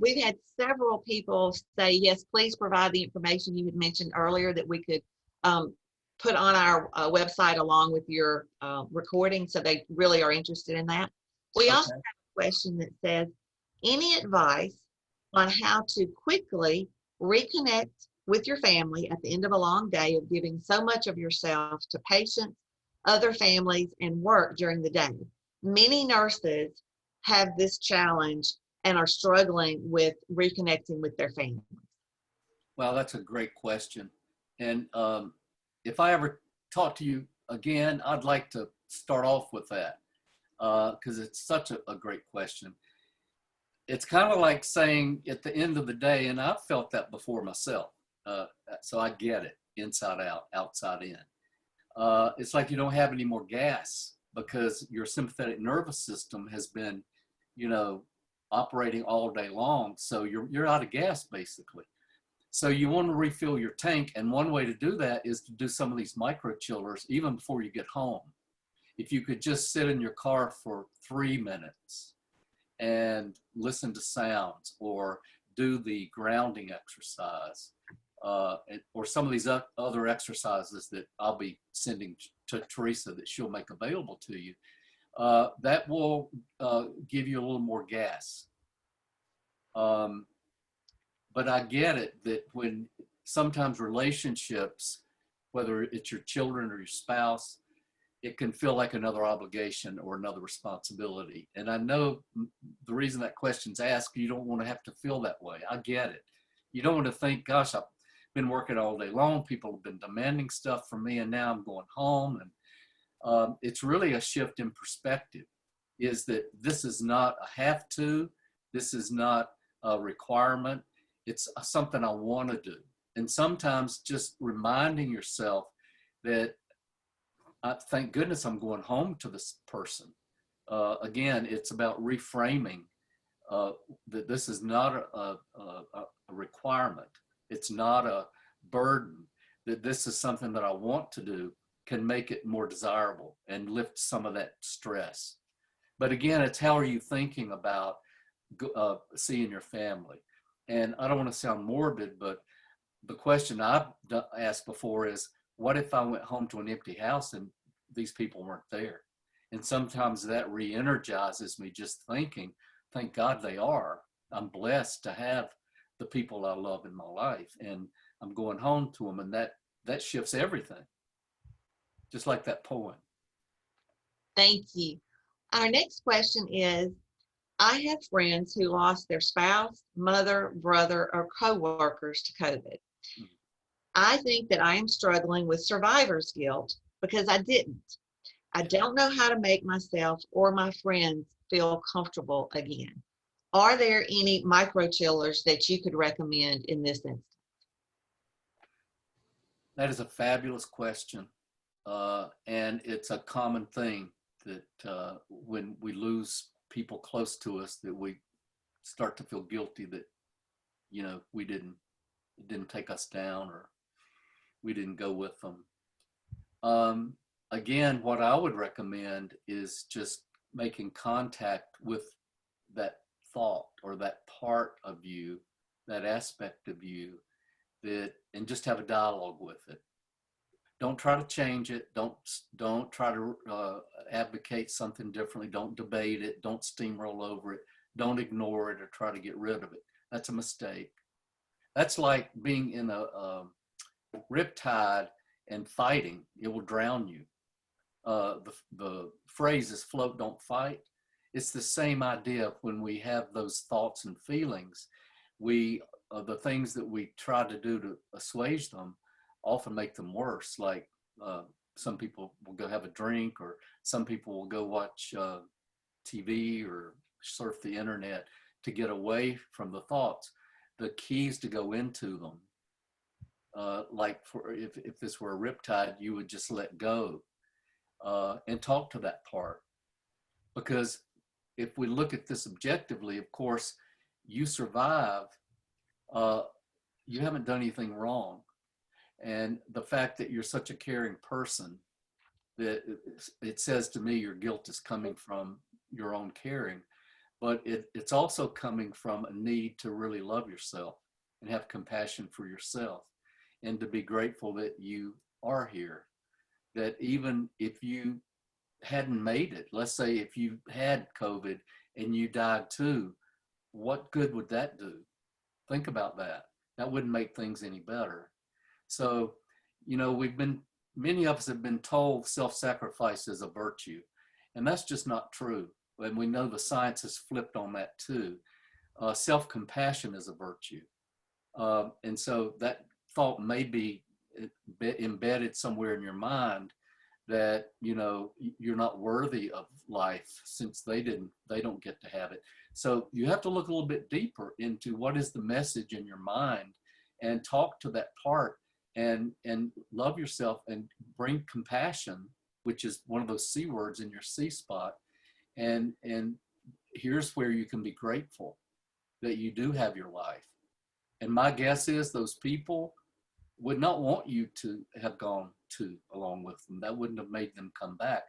we've had several people say, yes, please provide the information you had mentioned earlier that we could put on our website along with your recording. So they really are interested in that. We also have a question that says, any advice on how to quickly reconnect with your family at the end of a long day of giving so much of yourself to patients, other families, and work during the day? Many nurses have this challenge and are struggling with reconnecting with their families. Well, that's a great question. And if I ever talk to you again, I'd like to start off with that because it's such a great question. It's kind of like saying at the end of the day, and I've felt that before myself, so I get it inside out, outside in. It's like you don't have any more gas because your sympathetic nervous system has been, operating all day long. So you're out of gas basically. So you want to refill your tank. And one way to do that is to do some of these microchillers even before you get home. If you could just sit in your car for 3 minutes and listen to sounds or do the grounding exercise or some of these other exercises that I'll be sending to Teresa that she'll make available to you, that will give you a little more gas. But I get it that when sometimes relationships, whether it's your children or your spouse, it can feel like another obligation or another responsibility. And I know the reason that question's asked, you don't want to have to feel that way. I get it. You don't want to think, gosh, I've been working all day long. People have been demanding stuff from me and now I'm going home. And it's really a shift in perspective, is that this is not a have to, this is not a requirement. It's something I want to do. And sometimes just reminding yourself that thank goodness I'm going home to this person. Again, it's about reframing that this is not a requirement. It's not a burden, that this is something that I want to do, can make it more desirable and lift some of that stress. But again, it's how are you thinking about seeing your family? And I don't want to sound morbid, but the question I've asked before is, what if I went home to an empty house and these people weren't there? And sometimes that re-energizes me just thinking, thank God they are. I'm blessed to have the people I love in my life and I'm going home to them, and that shifts everything. Just like that poem. Thank you. Our next question is, I have friends who lost their spouse, mother, brother, or coworkers to COVID. I think that I am struggling with survivor's guilt because I didn't. I don't know how to make myself or my friends feel comfortable again. Are there any microchillers that you could recommend in this instance? That is a fabulous question. And it's a common thing that when we lose people close to us, that we start to feel guilty that, we it didn't take us down, or we didn't go with them. Again, what I would recommend is just making contact with that thought or that part of you, that aspect of you, and just have a dialogue with it. Don't try to change it. Don't try to advocate something differently. Don't debate it. Don't steamroll over it. Don't ignore it or try to get rid of it. That's a mistake. That's like being in a riptide and fighting. It will drown you. The phrase is float, don't fight. It's the same idea. When we have those thoughts and feelings, the things that we try to do to assuage them often make them worse. Like some people will go have a drink, or some people will go watch TV or surf the internet to get away from the thoughts. The key is to go into them. Like if this were a riptide, you would just let go and talk to that part. Because if we look at this objectively, of course, you survive. You haven't done anything wrong. And the fact that you're such a caring person, that it says to me your guilt is coming from your own caring, but it's also coming from a need to really love yourself and have compassion for yourself, and to be grateful that you are here. That even if you hadn't made it, let's say if you had COVID and you died too, what good would that do? Think about that. That wouldn't make things any better. So, many of us have been told self-sacrifice is a virtue, and that's just not true. And we know the science has flipped on that too. Self-compassion is a virtue. And so that thought may be embedded somewhere in your mind, that, you're not worthy of life since they don't get to have it. So you have to look a little bit deeper into what is the message in your mind, and talk to that part, and love yourself, and bring compassion, which is one of those C words in your C spot. And here's where you can be grateful that you do have your life. And my guess is those people would not want you to have gone to along with them. That wouldn't have made them come back.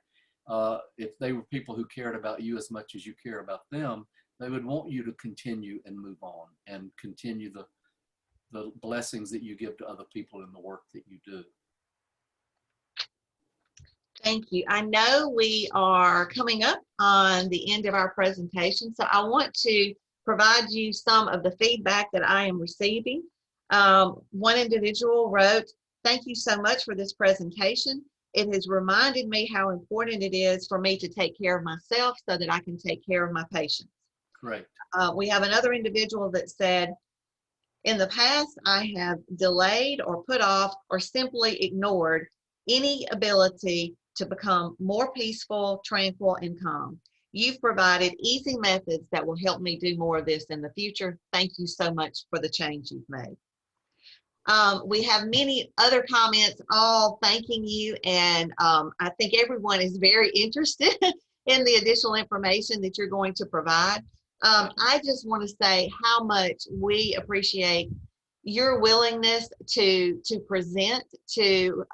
If they were people who cared about you as much as you care about them, they would want you to continue and move on, and continue the blessings that you give to other people in the work that you do. Thank you. I know we are coming up on the end of our presentation, so I want to provide you some of the feedback that I am receiving. One individual wrote, "Thank you so much for this presentation. It has reminded me how important it is for me to take care of myself so that I can take care of my patients." Great. We have another individual that said, "In the past, I have delayed or put off or simply ignored any ability to become more peaceful, tranquil, and calm. You've provided easy methods that will help me do more of this in the future. Thank you so much for the change you've made." We have many other comments all thanking you, and I think everyone is very interested in the additional information that you're going to provide. I just want to say how much we appreciate your willingness to present to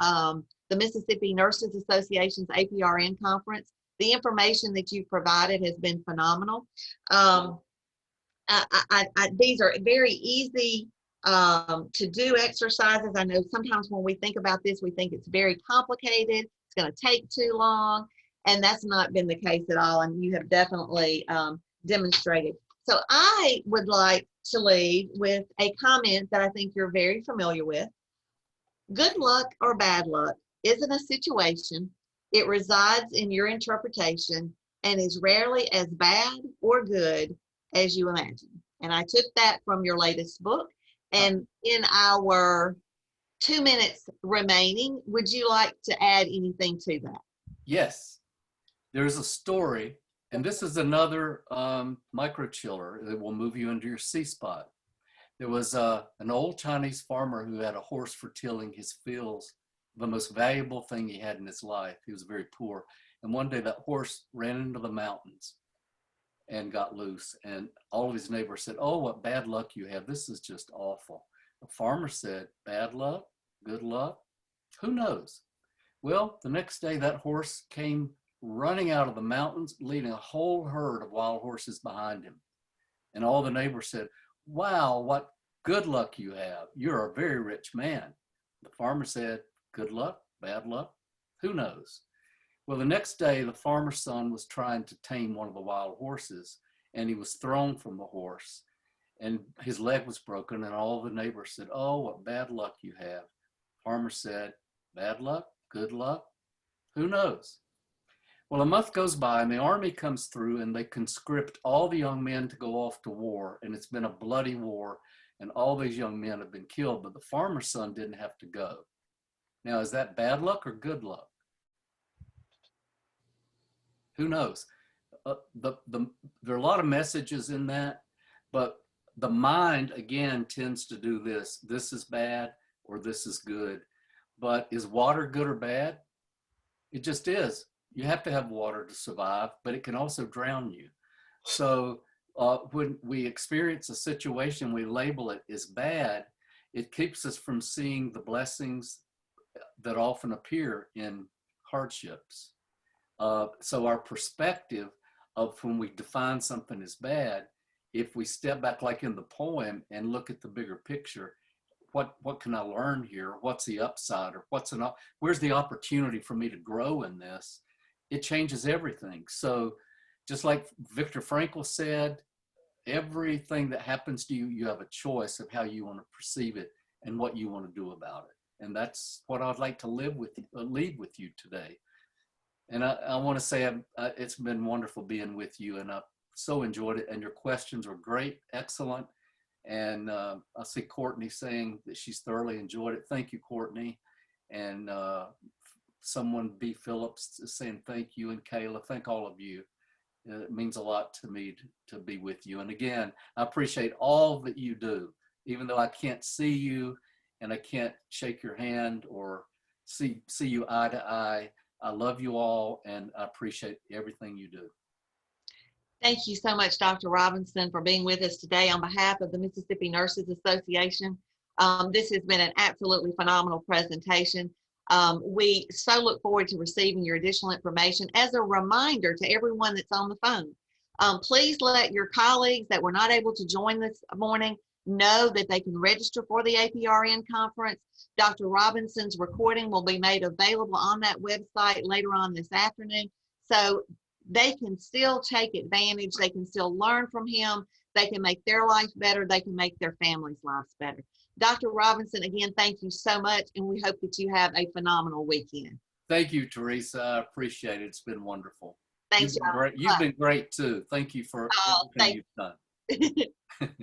the Mississippi Nurses Association's APRN conference. The information that you've provided has been phenomenal. These are very easy to do exercises. I know sometimes when we think about this, we think it's very complicated, it's going to take too long, and that's not been the case at all, and you have definitely demonstrated. So I would like to leave with a comment that I think you're very familiar with. Good luck or bad luck isn't a situation. It resides in your interpretation, and is rarely as bad or good as you imagine. And I took that from your latest book. And in our 2 minutes remaining, would you like to add anything to that? Yes, there's a story, and this is another microchiller that will move you into your C-spot. There was an old Chinese farmer who had a horse for tilling his fields, the most valuable thing he had in his life. He was very poor. And one day that horse ran into the mountains and got loose. And all of his neighbors said, "Oh, what bad luck you have. This is just awful." The farmer said, "Bad luck? Good luck? Who knows?" Well, the next day that horse came running out of the mountains, leading a whole herd of wild horses behind him. And all the neighbors said, "Wow, what good luck you have. You're a very rich man." The farmer said, "Good luck, bad luck, who knows?" Well, the next day, the farmer's son was trying to tame one of the wild horses, and he was thrown from the horse, and his leg was broken, and all the neighbors said, "Oh, what bad luck you have." Farmer said, "Bad luck, good luck, who knows?" Well, a month goes by and the army comes through and they conscript all the young men to go off to war. And it's been a bloody war and all these young men have been killed, but the farmer's son didn't have to go. Now, is that bad luck or good luck? Who knows? There are a lot of messages in that, but the mind, again, tends to do this. This is bad or this is good. But is water good or bad? It just is. You have to have water to survive, but it can also drown you. So when we experience a situation, we label it as bad, it keeps us from seeing the blessings that often appear in hardships. So our perspective of when we define something as bad, if we step back like in the poem and look at the bigger picture, what can I learn here? What's the upside, or where's the opportunity for me to grow in this? It changes everything. So just like Viktor Frankl said, everything that happens to you, you have a choice of how you want to perceive it and what you want to do about it. And that's what I'd like to leave with you today. And I want to say it's been wonderful being with you, and I've so enjoyed it. And your questions were great, excellent. And I see Courtney saying that she's thoroughly enjoyed it. Thank you, Courtney. And someone, B. Phillips, is saying thank you. And Kayla, thank all of you. It means a lot to me to be with you. And again, I appreciate all that you do, even though I can't see you and I can't shake your hand or see you eye to eye. I love you all, and I appreciate everything you do. Thank you so much, Dr. Robinson, for being with us today on behalf of the Mississippi Nurses Association. This has been an absolutely phenomenal presentation. We so look forward to receiving your additional information. As a reminder to everyone that's on the phone, please let your colleagues that were not able to join this morning know that they can register for the APRN conference. Dr. Robinson's recording will be made available on that website later on this afternoon. So they can still take advantage. They can still learn from him. They can make their life better. They can make their families' lives better. Dr. Robinson, again, thank you so much, and we hope that you have a phenomenal weekend. Thank you, Teresa. I appreciate it. It's been wonderful. Thanks, You've been great too. Thank you for everything you've done.